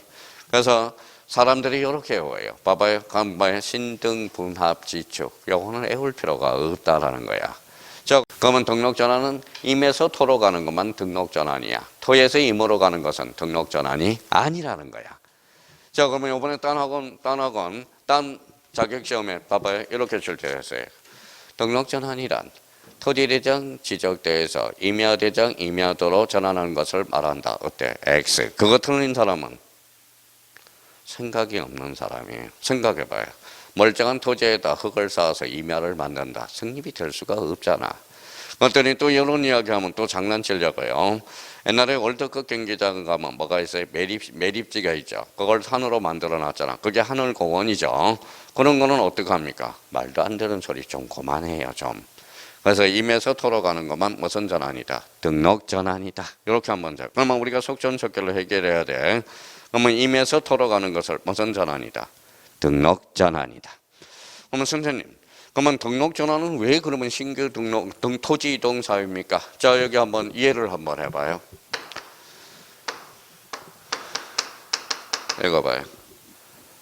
그래서 사람들이 이렇게 외워요. 봐봐요. 그럼 신등 분합 지축. 요거는 외울 필요가 없다라는 거야. 자, 그러면 등록 전환은 임에서 토로 가는 것만 등록 전환이야. 토에서 임으로 가는 것은 등록 전환이 아니라는 거야. 자, 그러면 이번에 딴 자격시험에 봐봐요. 이렇게 출제했어요. 등록 전환이란 토지대장 지적대에서 임야대장 임야도로 전환하는 것을 말한다. 어때? X. 그거 틀린 사람은 생각이 없는 사람이에요. 생각해봐요. 멀쩡한 토지에다 흙을 쌓아서 임야를 만든다. 성립이 될 수가 없잖아. 그랬더니 또 이런 이야기하면 또 장난치려고요. 옛날에 월드컵 경기장 가면 뭐가 있어요? 매립지가 있죠. 그걸 산으로 만들어 놨잖아. 그게 하늘공원이죠. 그런 거는 어떻게 합니까? 말도 안 되는 소리 좀 그만해요, 좀. 그래서 임에서 토로 가는 것만 무슨 전환이다? 등록 전환이다. 이렇게 한번 자. 그러면 우리가 속전속결로 해결해야 돼. 그러면 임에서 토로 가는 것을 무슨 전환이다? 등록 전환이다. 그러면 선생님, 그러면 등록 전환은 왜 그러면 신규 등록 토지 이동 사유입니까? 자, 여기 한번 이해를 한번 해봐요. 읽어봐요.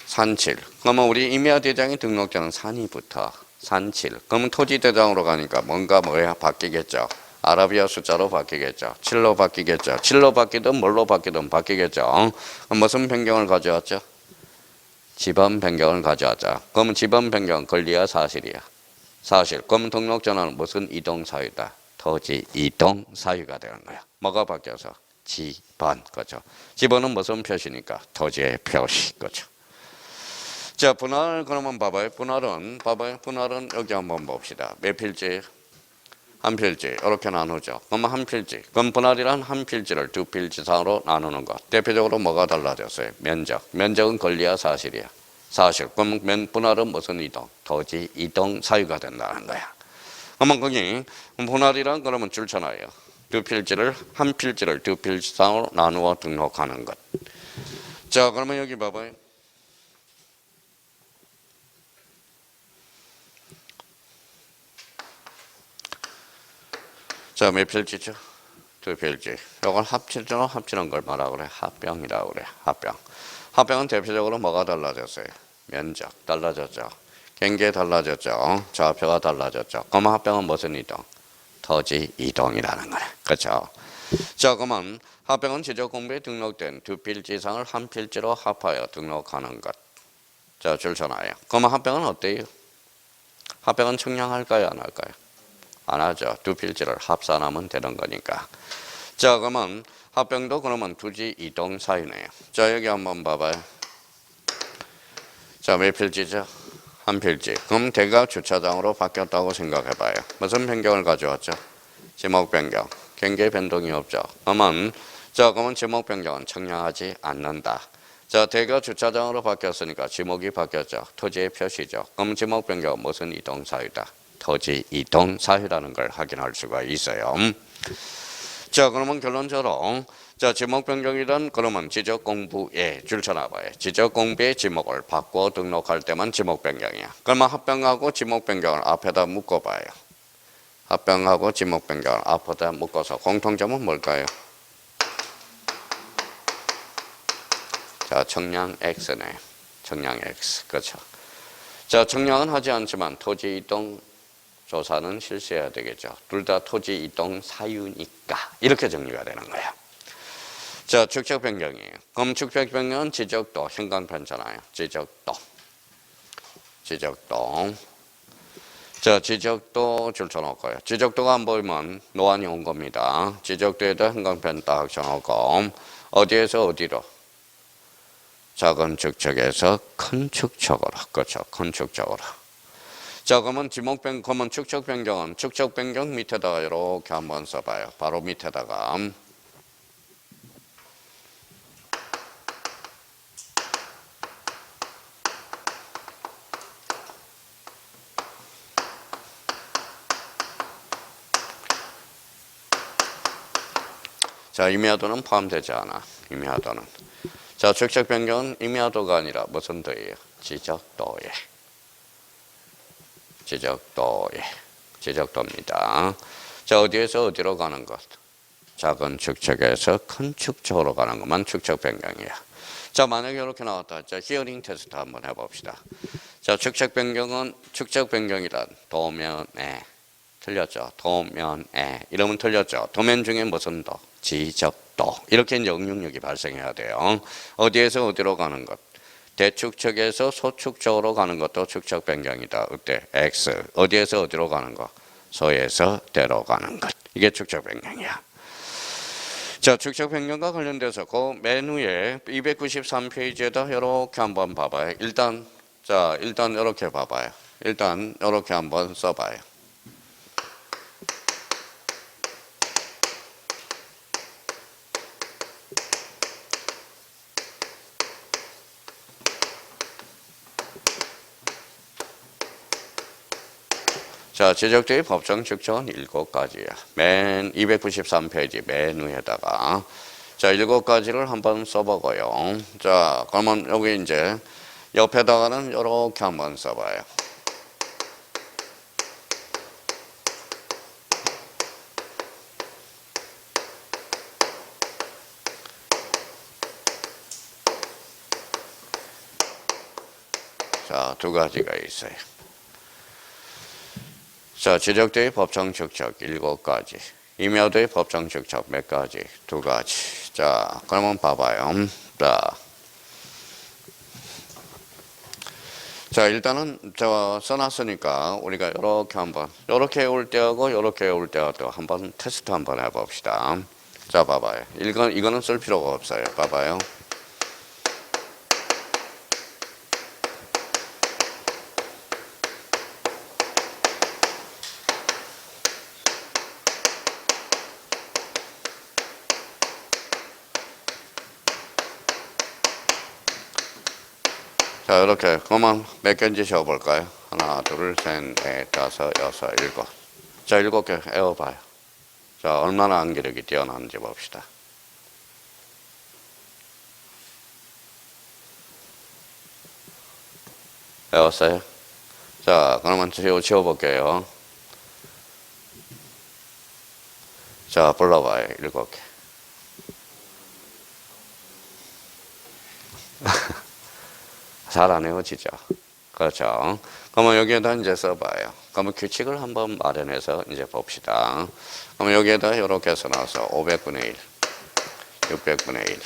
산칠. 그러면 우리 임야대장이 등록자는 산이 붙어. 산칠. 그러면 토지대장으로 가니까 뭔가 뭐야? 바뀌겠죠. 아라비아 숫자로 바뀌겠죠. 7로 바뀌겠죠. 7로 바뀌든 뭘로 바뀌든 바뀌겠죠. 그럼 무슨 변경을 가져왔죠? 지번 변경을 가져왔죠. 그러면 지번 변경 권리야 사실이야? 사실. 그럼 등록 전환은 무슨 이동 사유다? 토지 이동 사유가 되는 거야. 뭐가 바뀌어서? 지번. 그렇죠. 지번은 무슨 표시니까? 토지의 표시. 그렇죠. 자, 분할 그러면 봐봐요. 분할은 여기 한번 봅시다. 몇 필지? 한 필지 이렇게 나누죠. 그럼 한 필지. 그럼 분할이란 한 필지를 두 필지 이상으로 나누는 것. 대표적으로 뭐가 달라졌어요? 면적. 면적은 권리야 사실이야? 사실. 그럼 분할은 무슨 이동? 토지 이동 사유가 된다는 거야. 그러면 거기 분할이란 그러면 줄쳐놔요. 한 필지를 두 필지 이상으로 나누어 등록하는 것. 자, 그러면 여기 봐봐요. 자, 몇 필지죠? 두 필지. 이걸 합치는 걸 뭐라 그래? 합병이라고 그래. 합병. 합병은 대표적으로 뭐가 달라졌어요? 면적 달라졌죠. 경계 달라졌죠. 좌표가 달라졌죠. 그럼 합병은 무슨 이동? 토지 이동이라는 거네. 그렇죠? 자, 그러면 합병은 지적공부에 등록된 두 필지 이상을 한 필지로 합하여 등록하는 것. 자, 줄쳐놔요. 그러면 합병은 어때요? 합병은 청량할까요? 안 할까요? 안 하죠. 두 필지를 합산하면 되는 거니까. 자, 그러면 합병도 그러면 투지 이동 사유네요. 자, 여기 한번 봐봐요. 자, 몇 필지죠? 한 필지. 그럼 대가 주차장으로 바뀌었다고 생각해봐요. 무슨 변경을 가져왔죠? 지목 변경. 경계 변동이 없죠. 그러면 지목 변경은 청량하지 않는다. 자, 대가 주차장으로 바뀌었으니까 지목이 바뀌었죠. 토지의 표시죠. 그럼 지목 변경은 무슨 이동 사유다? 토지 이동 사유라는 걸 확인할 수가 있어요. 자, 그러면 결론적으로 지목 변경이란 그러면 지적 공부에 줄쳐놔봐요. 지적 공부의 지목을 바꿔 등록할 때만 지목 변경이야. 그러면 합병하고 지목 변경을 앞에다 묶어봐요. 합병하고 지목 변경을 앞에다 묶어서 공통점은 뭘까요? 자, 청량 X네. 청량 X. 그렇죠. 자, 청량은 하지 않지만 토지 이동 조사는 실시해야 되겠죠. 둘 다 토지 이동 사유니까 이렇게 정리가 되는 거야. 자, 축적 변경이에요. 그럼 축적 변경은 지적도 형광펜잖아요. 지적도. 자, 지적도 줄쳐놓고요. 지적도가 안 보이면 노안이 온 겁니다. 지적도에다 형광펜 딱 쳐놓고 어디에서 어디로? 작은 축척에서 큰 축척으로. 그렇죠. 큰 축척으로. 자, 그러면 그러면 축척 변경은 축척 변경 밑에다가 이렇게 한번 써봐요. 바로 밑에다가. 자, 임야도는 포함되지 않아. 임야도는. 자, 축척 변경은 임야도가 아니라 무슨 도예요? 지적도에. 지적도입니다. 자, 어디에서 어디로 가는 것? 작은 축척에서 큰 축척으로 가는 것만 축척 변경이야. 자, 만약에 이렇게 나왔다. 자, 히어링 테스트 한번 해봅시다. 자, 축척 변경이란 도면에. 틀렸죠? 도면에. 이러면 틀렸죠? 도면 중에 무슨 도? 지적도. 이렇게 이제 응용력이 발생해야 돼요. 어디에서 어디로 가는 것? 대축척에서 소축척으로 가는 것도 축척 변경이다. 어때? X. 어디에서 어디로 가는 거? 소에서 대로 가는 것. 이게 축척 변경이야. 자, 축척 변경과 관련돼서 그 메뉴에 293페이지에다 이렇게 한번 봐봐요. 일단 이렇게 봐봐요. 일단 이렇게 한번 써봐요. 자, 지적도의 법정 축척은 7가지야. 맨 293페이지 맨 위에다가. 자, 7가지를 한번 써보고요. 자, 그러면 여기 이제 옆에다가는 이렇게 한번 써봐요. 자, 2가지가 있어요. 자, 지적도의 법정 축척 7가지. 임야도의 법정 축척 몇 가지? 2가지. 자, 그러면 봐봐요. 자, 일단은 써놨으니까 우리가 이렇게 올 때하고 이렇게 올 때하고 한번 테스트 한번 해봅시다. 자, 봐봐요. 이거는 쓸 필요가 없어요. 봐봐요. 자, 이렇게 그러면 몇 개인지 적어볼까요? 하나, 둘, 셋, 넷, 다섯, 여섯, 일곱. 자, 7개 외워봐요. 자, 얼마나 암기력이 뛰어나는지 봅시다. 외웠어요? 자, 그러면 지워볼게요. 자, 불러봐요. 7개. 잘 안 외워지죠? 그렇죠? 그러면 여기에다 이제 써봐요. 그러면 규칙을 한번 마련해서 이제 봅시다. 그러면 여기에다 이렇게 써놔서 500분의 1, 600분의 1.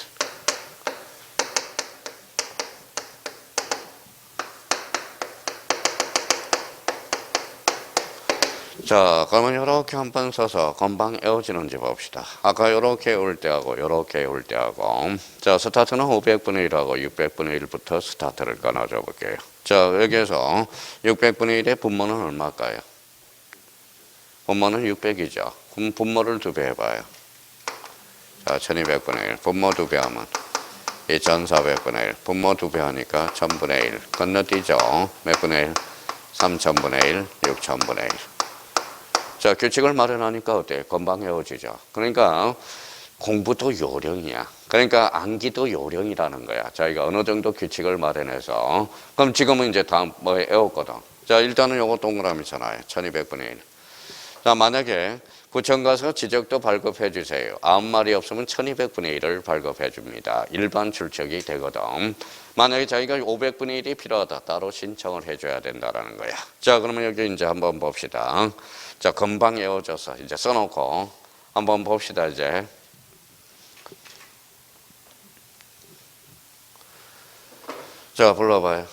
자, 그러면 이렇게 한 번 써서 금방 외워지는지 봅시다. 아까 이렇게 외울 때하고 이렇게 외울 때하고. 자, 스타트는 500분의 1하고 600분의 1부터 스타트를 끊어줘 볼게요. 자, 여기에서 600분의 1의 분모는 얼마일까요? 분모는 600이죠. 그럼 분모를 2배 해봐요. 자, 1200분의 1. 분모 2배 하면 2400분의 1. 분모 2배 하니까 1000분의 1. 건너뛰죠. 몇 분의 1? 3000분의 1, 6000분의 1. 자, 규칙을 마련하니까 어때요? 금방 외워지죠. 그러니까 공부도 요령이야. 그러니까 암기도 요령이라는 거야. 저희가 어느 정도 규칙을 마련해서. 그럼 지금은 이제 다음 뭐 외웠거든. 자, 일단은 요거 동그라미잖아요. 1200분의 1. 자, 만약에 구청 가서 지적도 발급해 주세요. 아무 말이 없으면 1200분의 1을 발급해 줍니다. 일반 출석이 되거든. 만약에 자기가 500분의 1이 필요하다. 따로 신청을 해줘야 된다는 거야. 자, 그러면 여기 이제 한번 봅시다. 자, 금방 외워져서 이제 써놓고 한번 봅시다, 이제. 자, 불러봐요.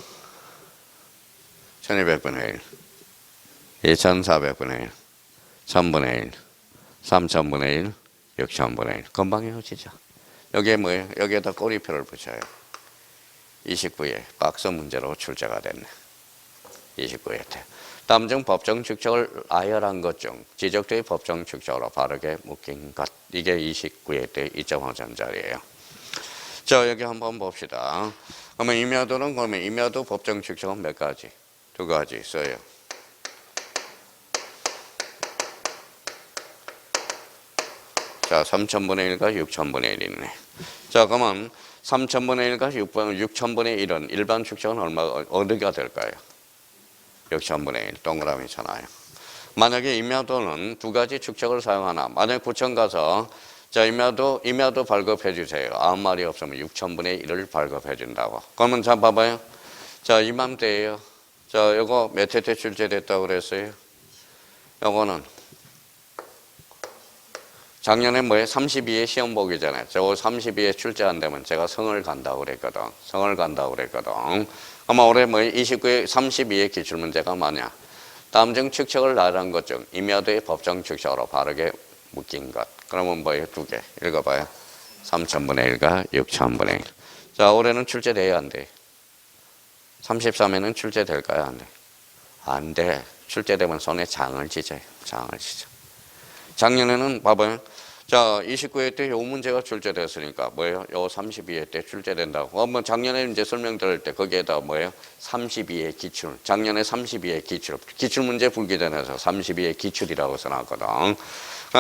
1200분의 1, 2400분의 1, 1000분의 1, 3000분의 1, 6000분의 1. 금방 외워지죠. 여기에 뭐예요? 여기에다 꼬리표를 붙여요. 29회 박스 문제로 출제가 됐네. 29회 때. 다음 중 법정 축적을 나열한 것 중 지적된 법정 축적으로 바르게 묶인 것. 이게 29회 때 2.5점짜리예요. 자, 여기 한번 봅시다. 그러면 임야도는 그러면 임야도 법정 축적은 몇 가지? 2가지 있어요. 자, 3000분의 1과 6000분의 1이네. 자, 그러면 3000분의 1과 6000분의 1은 일반 축적은 어디가 될까요? 6000분의 1 동그라미잖아요. 만약에 임야도는 2가지 축적을 사용하나, 만약에 구청 가서 자, 임야도 발급해 주세요. 아무 말이 없으면 6000분의 1을 발급해 준다고. 그러면 자, 봐봐요. 자, 이맘때예요. 자, 요거 몇 회 때 출제됐다고 그랬어요? 요거는 작년에 뭐에 32회 시험 보기잖아요. 저거 32회 출제 안 되면 제가 성을 간다고 그랬거든. 성을 간다고 그랬거든. 아마 올해 뭐 29회 32회 기출문제가 뭐냐? 다음 중 축적을 나열한 것 중 임야도의 법정 축적으로 바르게 묶인 것. 그러면 뭐예요? 2개. 읽어봐요. 3000분의 1과 6000분의 1. 자, 올해는 출제돼야 안 돼. 33회는 출제될까요? 안 돼. 안 돼. 출제되면 손에 장을 지져요. 장을 지져. 작년에는 봐봐요. 자, 29회 때 요 문제가 출제됐으니까 뭐예요? 요 32회 때 출제된다고. 뭐 작년에 이제 설명드릴 때 거기에다 뭐예요? 32회 기출. 작년에 32회 기출. 기출 문제 풀기 전에서 32회 기출이라고 써놨거든.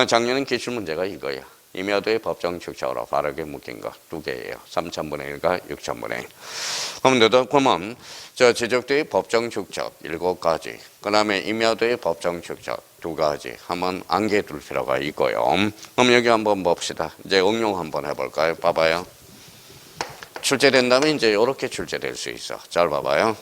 작년엔 기출 문제가 이거야. 임야도의 법정 축적으로 바르게 묶인 거 2개예요. 3000분의 1과 6000분의 1. 그러면 자, 지적도의 법정 축적 7가지. 그 다음에 임야도의 법정 축적 2가지. 한번 암기해 둘 필요가 있고요. 그럼 여기 한번 봅시다. 이제 응용 한번 해볼까요? 봐봐요. 출제된다면 이제 이렇게 출제될 수 있어. 잘 봐봐요.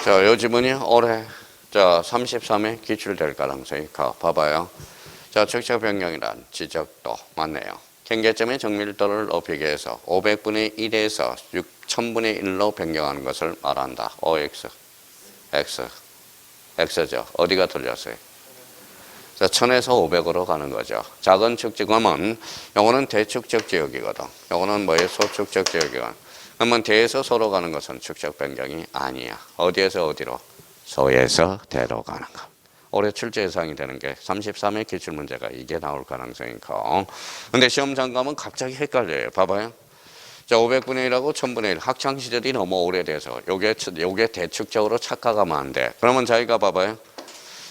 자, 요 지문이 올해 자 33회 기출될 가능성이 가. 봐봐요. 자, 측정 변경이란 지적도 맞네요. 경계점의 정밀도를 높이기 위해서 500분의 1에서 6000분의 1로 변경하는 것을 말한다. OX, X, X죠. 어디가 틀렸어요? 자, 1000에서 500으로 가는 거죠. 작은 측정하면 요거는 대축적 지역이거든. 요거는 뭐예요? 소축적 지역이거든. 그러면 대에서 소로 가는 것은 축적 변경이 아니야. 어디에서 어디로? 소에서 대로 가는 거. 올해 출제 예상이 되는 게 33회 기출문제가 이게 나올 가능성이 커. 근데 시험 장가면 갑자기 헷갈려요. 봐봐요. 자, 500분의 1하고 1000분의 1. 학창시절이 너무 오래돼서 요게 대축적으로 착각하면 안 돼. 그러면 자기가 봐봐요.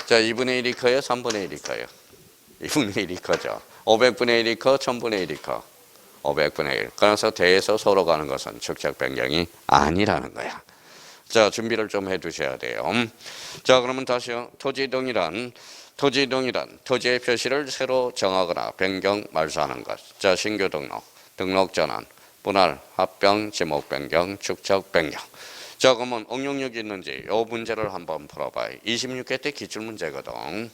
자, 2분의 1이 커요? 3분의 1이 커요? 2분의 1이 커죠. 500분의 1이 커? 1000분의 1이 커? 500분의 1. 그래서 대에서 소로 가는 것은 축적 변경이 아니라는 거야. 자, 준비를 좀 해 두셔야 돼요. 자, 그러면 다시요. 토지이동이란 토지의 표시를 새로 정하거나 변경, 말소하는 것. 자, 신규 등록, 등록 전환, 분할, 합병, 지목 변경, 축적 변경. 자, 그러면 응용력이 있는지 이 문제를 한번 풀어봐요. 26회 때 기출문제거든.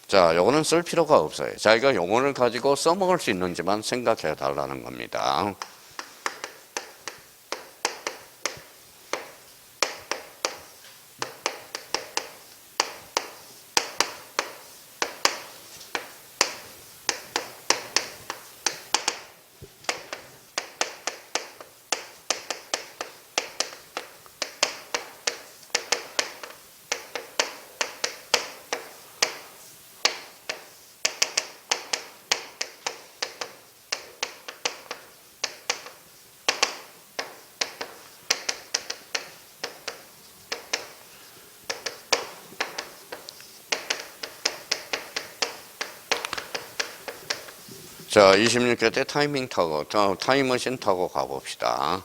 자, 요거는 쓸 필요가 없어요. 자기가 용어를 가지고 써먹을 수 있는지만 생각해 달라는 겁니다. 자, 26회 때 타임머신 타고 가봅시다.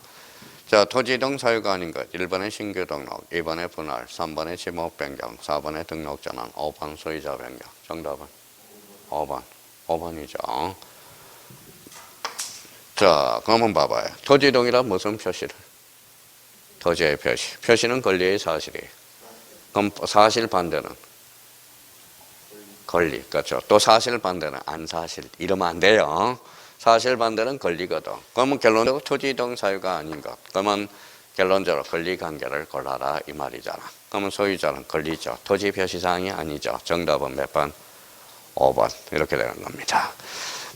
자, 토지이동 사유가 아닌 것. 1번에 신규 등록, 2번에 분할, 3번에 지목 변경, 4번에 등록 전환, 5번 소유자 변경. 정답은 5번. 5번이죠. 자, 그러면 봐봐요. 토지이동이란 무슨 표시를? 토지의 표시. 표시는 권리의 사실이에요. 그럼 사실 반대는? 권리. 그렇죠. 또 사실 반대는 안 사실. 이러면 안 돼요. 사실 반대는 권리거든. 그러면 결론적으로 토지이동 사유가 아닌 것. 그러면 결론적으로 권리 관계를 골라라 이 말이잖아. 그러면 소유자는 권리죠. 토지 표시사항이 아니죠. 정답은 몇 번? 5번. 이렇게 되는 겁니다.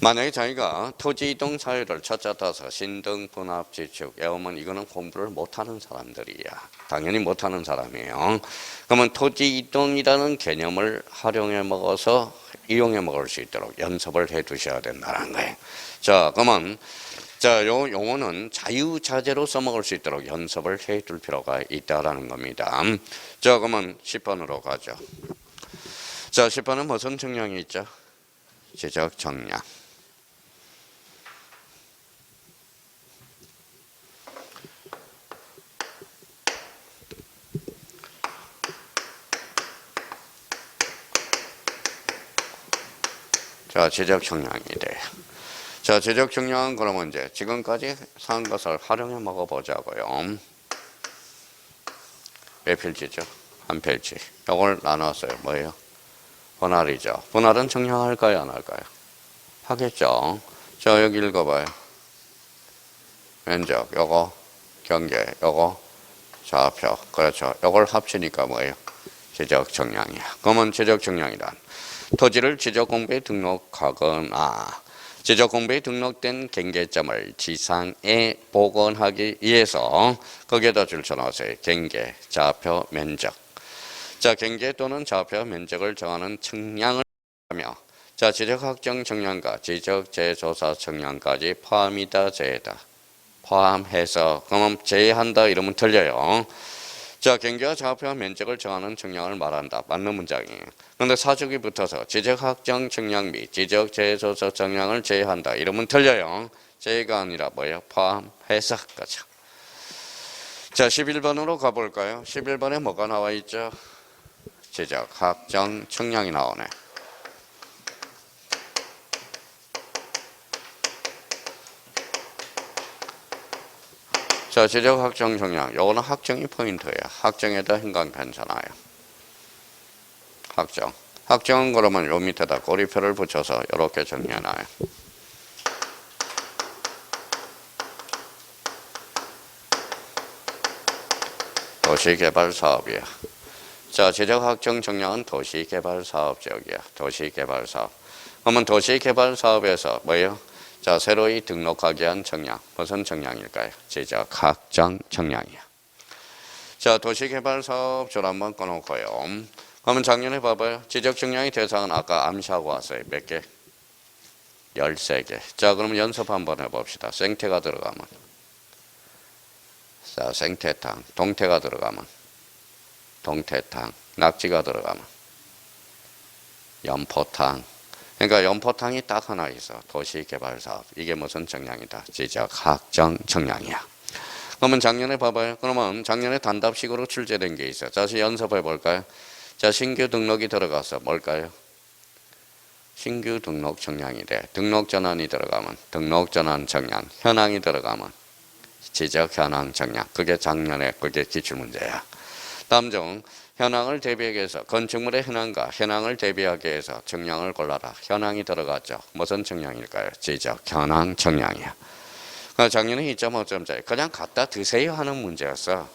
만약에 자기가 토지이동 사유를 첫째 따서 신등, 분합, 지축 외우면 이거는 공부를 못하는 사람들이야. 당연히 못하는 사람이에요. 그러면 토지이동이라는 개념을 활용해 먹어서 이용해 먹을 수 있도록 연습을 해 두셔야 된다는 거예요. 자, 그러면 자, 요 용어는 자유자재로 써먹을 수 있도록 연습을 해 둘 필요가 있다라는 겁니다. 자, 그러면 10번으로 가죠. 자, 10번은 무슨 정량이 있죠? 지적 정량. 자, 지적 정량이 돼요. 자, 지적 정량은 그러면 이제 지금까지 산 것을 활용해 먹어보자고요. 몇 필지죠? 한 필지. 이걸 나눴어요. 뭐예요? 분할이죠. 분할은 정량할까요? 안 할까요? 하겠죠. 자, 여기 읽어봐요. 면적, 요거 경계, 요거 좌표. 그렇죠. 요걸 합치니까 뭐예요? 지적 정량이야. 그러면 지적 정량이란 토지를 지적공부에 등록하거나 지적공부에 등록된 경계점을 지상에 복원하기 위해서 거기에다 줄쳐놓으세요. 경계, 좌표, 면적. 자, 경계 또는 좌표, 면적을 정하는 측량을 하며 자, 지적확정 측량과 지적재조사 측량까지 포함이다, 제외다. 포함해서 그러면 제외한다 이러면 틀려요. 자, 경계와 좌표와 면적을 정하는 측량을 말한다. 맞는 문장이에요. 그런데 사족이 붙어서 지적확정 측량 및 지적재조사 측량을 제외한다. 이러면 틀려요. 제외가 아니라 뭐예요? 포함해서. 그렇죠. 자, 11번으로 가볼까요? 11번에 뭐가 나와 있죠? 지적확정 측량이 나오네. 자, 지적 확정 정량. 요거는 확정이 포인트예요. 확정에다 행간 괜찮아요. 확정. 확정은 그러면 요 밑에다 꼬리표를 붙여서 이렇게 정리해놔요. 도시개발 사업이야. 자, 지적 확정 정량은 도시개발 사업 지역이야. 도시개발 사업. 그러면 도시개발 사업에서 뭐예요? 자, 새로이 등록하기 위한 정량. 무슨 정량일까요? 지적 확정 정량이야. 자, 도시개발 사업 줄 한번 꺼놓고요. 그러면 작년에 봐봐요. 지적 정량의 대상은 아까 암시하고 왔어요. 몇 개? 13개. 자, 그러면 연습 한번 해봅시다. 생태가 들어가면. 자, 생태탕. 동태가 들어가면. 동태탕. 낙지가 들어가면. 연포탕. 그러니까 연포탕이 딱 하나 있어. 도시개발사업. 이게 무슨 정량이다? 지적 확정 정량이야. 그러면 작년에 봐봐요. 그러면 작년에 단답식으로 출제된 게 있어요. 다시 연습해 볼까요? 자, 신규 등록이 들어가서 뭘까요? 신규 등록 정량이 돼. 등록 전환이 들어가면 등록 전환 정량. 현황이 들어가면 지적 현황 정량. 그게 작년에 그게 기출문제야. 다음 중 현황을 대비하기 위해서 건축물의 현황과 현황을 대비하기 위해서 정량을 골라라. 현황이 들어갔죠. 무슨 정량일까요? 지적 현황 정량이야. 작년에 2.5점짜리 그냥 갖다 드세요 하는 문제였어.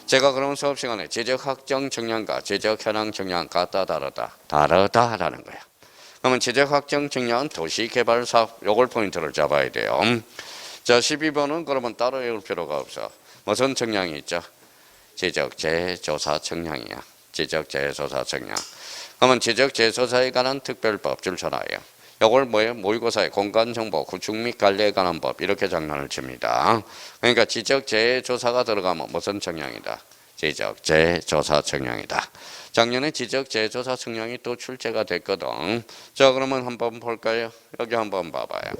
제가 그러면 수업 시간에 지적 확정 정량과 지적 현황 정량 같다 다르다. 다르다라는 거야. 그러면 지적 확정 정량은 도시개발 사업 요걸 포인트를 잡아야 돼요. 자, 12번은 그러면 따로 외울 필요가 없어. 무슨 정량이 있죠? 지적 재조사 정량이야. 지적 재조사 정량. 그러면 지적 재조사에 관한 특별법 줄쳐놔요. 이걸 뭐예요? 모의고사에 공간정보, 구축 및 관리에 관한 법 이렇게 장난을 칩니다. 그러니까 지적 재조사가 들어가면 무슨 정량이다? 지적 재조사 정량이다. 작년에 지적 재조사 정량이 또 출제가 됐거든. 자, 그러면 한번 볼까요? 여기 한번 봐봐요.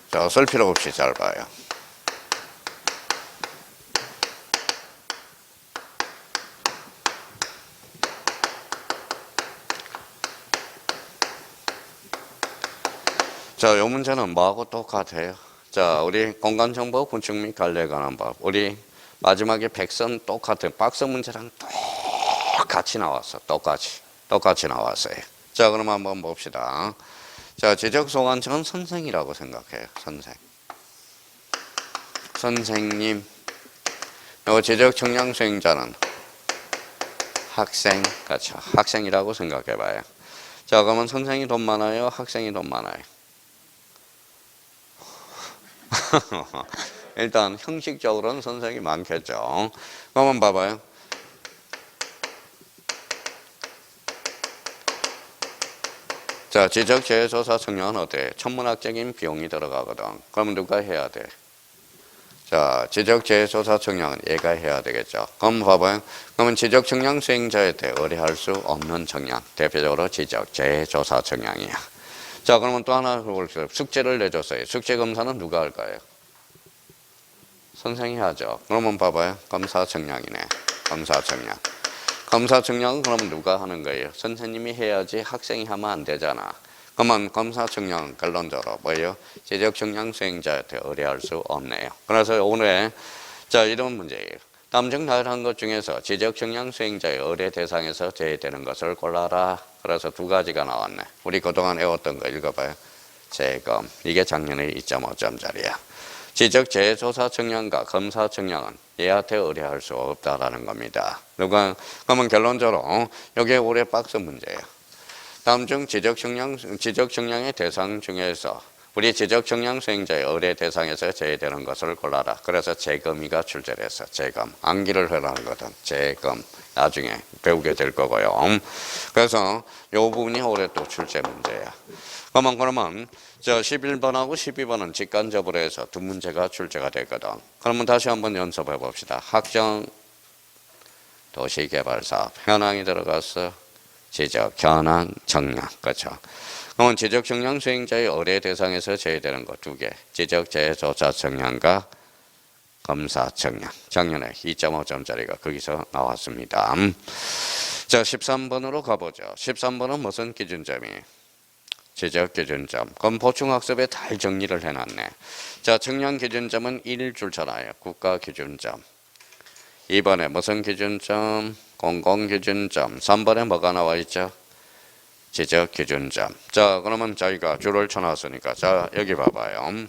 자, 쓸 필요 없이 잘 봐요. 자, 요 문제는 뭐하고 똑같아요? 자, 우리 공간정보 구축 및 관리에 관한 법. 우리 마지막에 백선 똑같은 박스 문제랑 똑같이 나왔어. 똑같이 나왔어요. 자, 그럼 한번 봅시다. 자, 지적소관청은 선생이라고 생각해요. 선생님. 요 지적 청량 수행자는 학생. 그렇죠. 학생이라고 생각해봐요. 자, 그러면 선생이 돈 많아요? 학생이 돈 많아요? 일단 형식적으로는 선생이 많겠죠. 한번 봐봐요. 자, 지적 재조사 청량은 어때? 천문학적인 비용이 들어가거든. 그러면 누가 해야 돼? 자, 지적 재조사 청량은 얘가 해야 되겠죠. 그럼 봐봐요. 그러면 지적 청량 수행자에 대해 의뢰할 수 없는 청량. 대표적으로 지적 재조사 청량이야. 자, 그러면 또 하나 볼게요. 숙제를 내줬어요. 숙제 검사는 누가 할까요? 선생이 하죠. 그러면 봐봐요. 검사 청량이네. 검사 청량. 검사 청량은 그러면 누가 하는 거예요? 선생님이 해야지 학생이 하면 안 되잖아. 그러면 검사 청량은 결론적으로 뭐예요? 지적 청량 수행자한테 의뢰할 수 없네요. 그래서 오늘 자, 이런 문제예요. 다음 중 다양한 것 중에서 지적 청량 수행자의 의뢰 대상에서 제외되는 것을 골라라. 그래서 두 가지가 나왔네. 우리 그동안 외웠던 거 읽어봐요. 재검. 이게 작년에 2.5점짜리야. 지적 재조사 청량과 검사 청량은 얘한테 의뢰할 수 없다라는 겁니다. 그러면 결론적으로 여기에 올해 박스 문제예요. 다음 중 지적 청량의 대상 중에서 우리 지적 청량 수행자의 의뢰 대상에서 제외되는 것을 골라라. 그래서 재검이가 출제됐어. 재검. 암기를 하라는 거든. 재검. 나중에 배우게 될 거고요. 그래서 이 부분이 올해 또 출제 문제야. 그러면 저 11번하고 12번은 직간접으로 해서 두 문제가 출제가 됐거든. 그러면 다시 한번 연습해 봅시다. 확정 도시개발사업 현황이 들어갔어. 지적 현황 정량. 그렇죠. 그러면 지적 정량 수행자의 의뢰 대상에서 제외되는 것 두 개. 지적 재조사 정량과 검사 정량. 작년에 2.5점짜리가 거기서 나왔습니다. 자, 13번으로 가보죠. 13번은 무슨 기준점이? 지적기준점. 그럼 보충학습에 잘 정리를 해놨네. 자, 청량기준점은 1줄잖아요. 국가기준점. 2번에 무슨 기준점? 공공기준점. 3번에 뭐가 나와 있죠? 지적기준점. 자, 그러면 저희가 줄을 쳐놨으니까 자, 여기 봐봐요.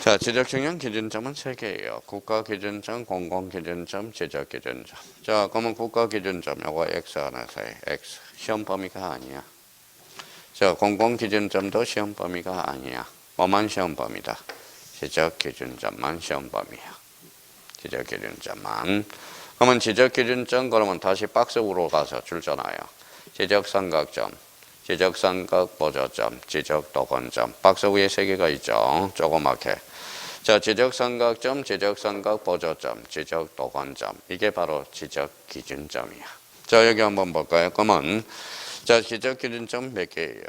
자, 지적청량 기준점은 3개예요. 국가기준점, 공공기준점, 지적기준점. 자, 그러면 국가기준점, 요거 X 하나 사이, X. 시험 범위가 아니야. 자, 공공기준점도 시험 범위가 아니야. 뭐만 시험 범위다? 지적기준점만 시험 범위야. 지적기준점만. 그러면 지적기준점, 그러면 다시 박스로 가서 줄잖아요. 지적삼각점, 지적삼각 보조점, 지적도건점. 박스 위에 3개가 있죠. 조그맣게. 자, 지적삼각점, 지적삼각 보조점, 지적도건점. 이게 바로 지적기준점이야. 자, 여기 한번 볼까요? 그러면 자, 지적기준점 몇 개예요?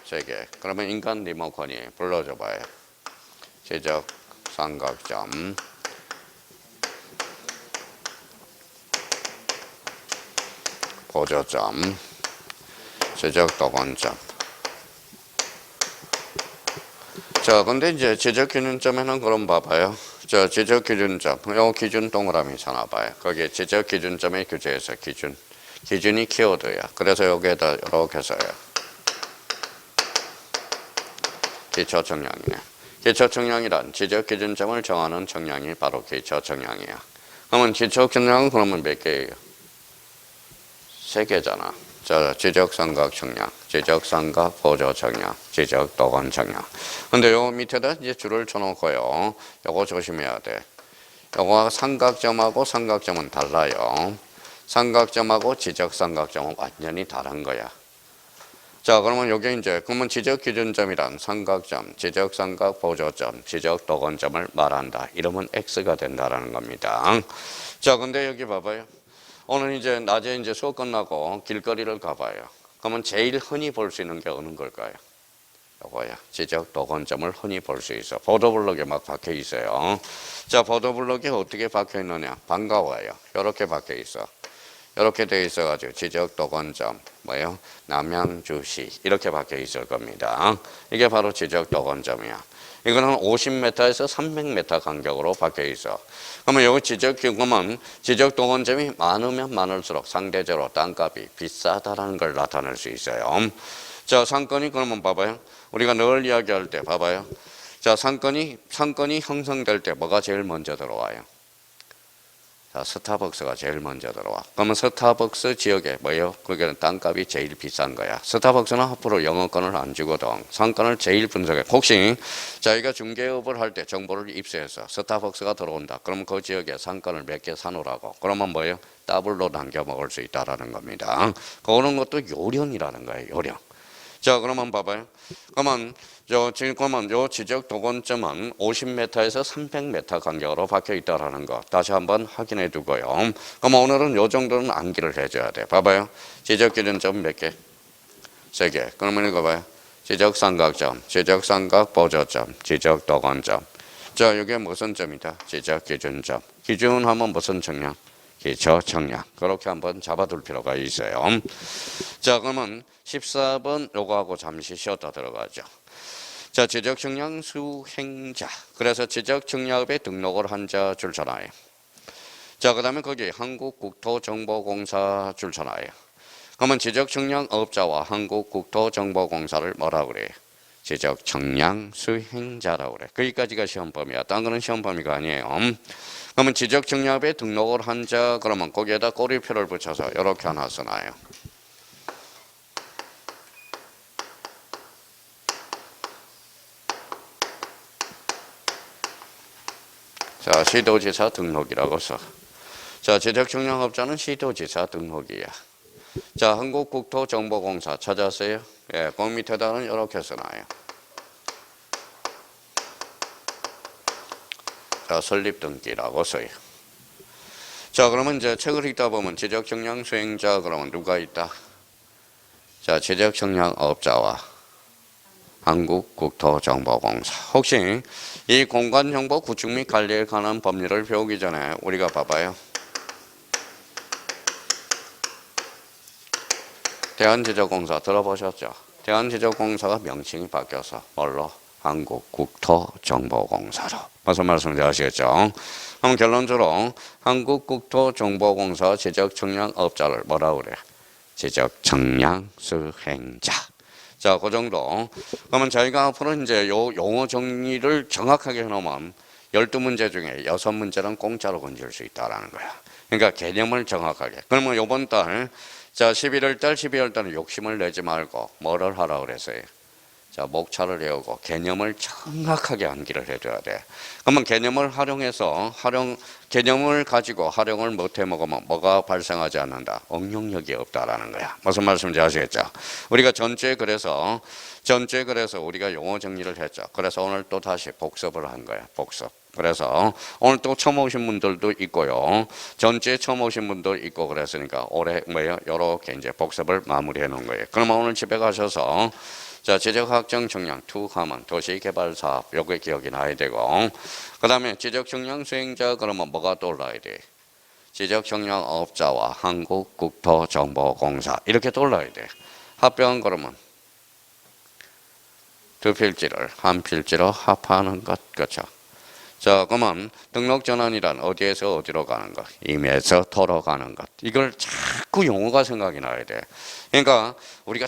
3개. 그러면 인간 리모컨이 불러줘 봐요. 지적삼각점, 보조점, 지적도건점. 자, 근데 이제 지적기준점에는 그럼 봐봐요. 저 지적기준점, 요 기준 동그라미 찾아봐요. 거기에 지적기준점의 규제에서 기준이 키워드야. 그래서 여기에다 이렇게 써요. 기초청량이네. 기초청량이란 지적기준점을 정하는 청량이 바로 기초청량이야. 그러면 기초청량은 그러면 몇 개예요? 3개잖아. 자, 지적삼각 청량, 지적삼각 보조 청량, 지적도건 청량. 근데 요 밑에다 이제 줄을 쳐놓고요. 요거 조심해야 돼. 요거 삼각점하고 삼각점은 달라요. 삼각점하고 지적삼각점은 완전히 다른 거야. 자, 그러면 요게 이제, 그러면 지적기준점이란 삼각점, 지적삼각 보조점, 지적도건점을 말한다. 이러면 X가 된다라는 겁니다. 자, 근데 여기 봐봐요. 오늘 이제 낮에 이제 수업 끝나고 길거리를 가봐요. 그러면 제일 흔히 볼 수 있는 게 어느 걸까요? 요거야. 지적도건점을 흔히 볼 수 있어. 보도블록에 막 박혀 있어요. 자, 보도블록에 어떻게 박혀 있느냐? 반가워요. 요렇게 박혀 있어. 이렇게 돼 있어가지고 지적도건점, 뭐예요? 남양주시 이렇게 박혀 있을 겁니다. 이게 바로 지적도건점이야. 이거는 50m에서 300m 간격으로 박혀 있어. 그러면 여기 지적도건점이 많으면 많을수록 상대적으로 땅값이 비싸다라는 걸 나타낼 수 있어요. 자, 상권이 그러면 봐봐요. 우리가 늘 이야기할 때 봐봐요. 자, 상권이 형성될 때 뭐가 제일 먼저 들어와요? 자, 스타벅스가 제일 먼저 들어와. 그러면 스타벅스 지역에 뭐예요? 거기는 땅값이 제일 비싼 거야. 스타벅스는 앞으로 영업권을 안 주거든. 상권을 제일 분석해. 혹시 자기가 중개업을 할 때 정보를 입수해서 스타벅스가 들어온다. 그러면 그 지역에 상권을 몇 개 사놓으라고. 그러면 뭐예요? 더블로 남겨 먹을 수 있다라는 겁니다. 그런 것도 요령이라는 거예요. 요령. 자, 그러면 봐봐요. 그러면 요 지적도건점은 50m에서 300m 간격으로 박혀 있다라는 거 다시 한번 확인해 두고요. 그럼 오늘은 요 정도는 암기를 해줘야 돼. 봐봐요. 지적기준점 몇 개? 3개. 그러면 이거 봐요. 지적삼각점, 지적삼각 보조점, 지적도건점. 자, 이게 무슨 점이다? 지적기준점. 기준하면 무슨 청량? 기초청량. 그렇게 한번 잡아둘 필요가 있어요. 자, 그러면 14번 요거하고 잠시 쉬었다 들어가죠. 자, 지적청량 수행자. 그래서 지적청량업에 등록을 한 자 줄잖아요. 자, 그 다음에 거기 한국국토정보공사 줄잖아요. 그러면 지적청량업자와 한국국토정보공사를 뭐라 그래요? 지적청량 수행자라고 그래. 거기까지가 시험범위야. 딴 거는 시험범위가 아니에요. 그러면 지적청량업에 등록을 한 자, 그러면 거기에다 꼬리표를 붙여서 이렇게 하나 써놔요. 자, 시도지사 등록이라고 써. 자, 지적청량업자는 시도지사 등록이야. 자, 한국국토정보공사 찾았어요? 예, 그 밑에다는 이렇게 써놔요. 자, 설립 등기라고 써요. 자, 그러면 이제 책을 읽다 보면 지적 역량 수행자 그러면 누가 있다? 자, 지적 역량업자와 한국국토정보공사. 혹시 이 공간정보 구축 및 관리에 관한 법률을 배우기 전에 우리가 봐봐요. 대한지적공사 들어보셨죠? 대한지적공사가 명칭이 바뀌어서 뭘로? 한국국토정보공사로. 무슨 말씀인지 아시겠죠? 그럼 결론적으로 한국국토정보공사 지적청량업자를 뭐라 그래? 지적청량수행자. 자, 그 정도. 그러면 저희가 앞으로 이제 요 용어 정리를 정확하게 해놓으면 12문제 중에 6문제는 공짜로 건질 수 있다라는 거야. 그러니까 개념을 정확하게. 그러면 요번 달, 자, 11월 달, 12월 달은 욕심을 내지 말고 뭐를 하라 그랬어요? 자, 목차를 외우고 개념을 정확하게 암기를 해줘야 돼. 그러면 개념을 활용해서 개념을 가지고 활용을 못해 먹으면 뭐가 발생하지 않는다? 응용력이 없다라는 거야. 무슨 말씀인지 아시겠죠? 우리가 전주에 그래서 우리가 용어 정리를 했죠. 그래서 오늘 또 다시 복습을 한 거야. 복습. 그래서 오늘 또 처음 오신 분들도 있고요. 전주에 처음 오신 분도 있고 그랬으니까 올해 요렇게 이제 복습을 마무리해 놓은 거예요. 그러면 오늘 집에 가셔서 자, 지적학정 청량 하면 도시개발사업 요게 기억이 나야 되고, 그 다음에 지적청량 수행자 그러면 뭐가 떠올라야 돼? 지적청량업자와 한국국토정보공사 이렇게 떠올라야 돼. 합병 그러면 두 필지를 한 필지로 합하는 것. 그렇죠? 자, 그러면 등록전환이란 어디에서 어디로 가는 것? 임에서 토로 가는 것. 이걸 자꾸 용어가 생각이 나야 돼. 그러니까 우리가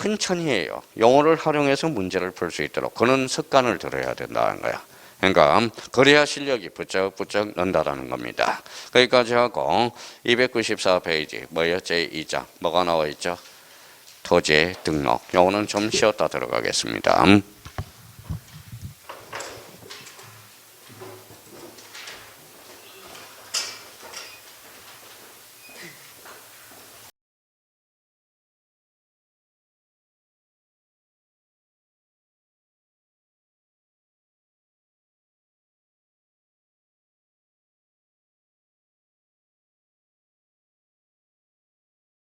천천히 해요. 용어를 활용해서 문제를 풀 수 있도록 그런 습관을 들여야 된다는 거야. 그러니까 그래야 실력이 부쩍부쩍 는다라는 겁니다. 거기까지 하고 294페이지 뭐예요? 제2장 뭐가 나와 있죠? 토지 등록. 요거는 좀 쉬었다 들어가겠습니다.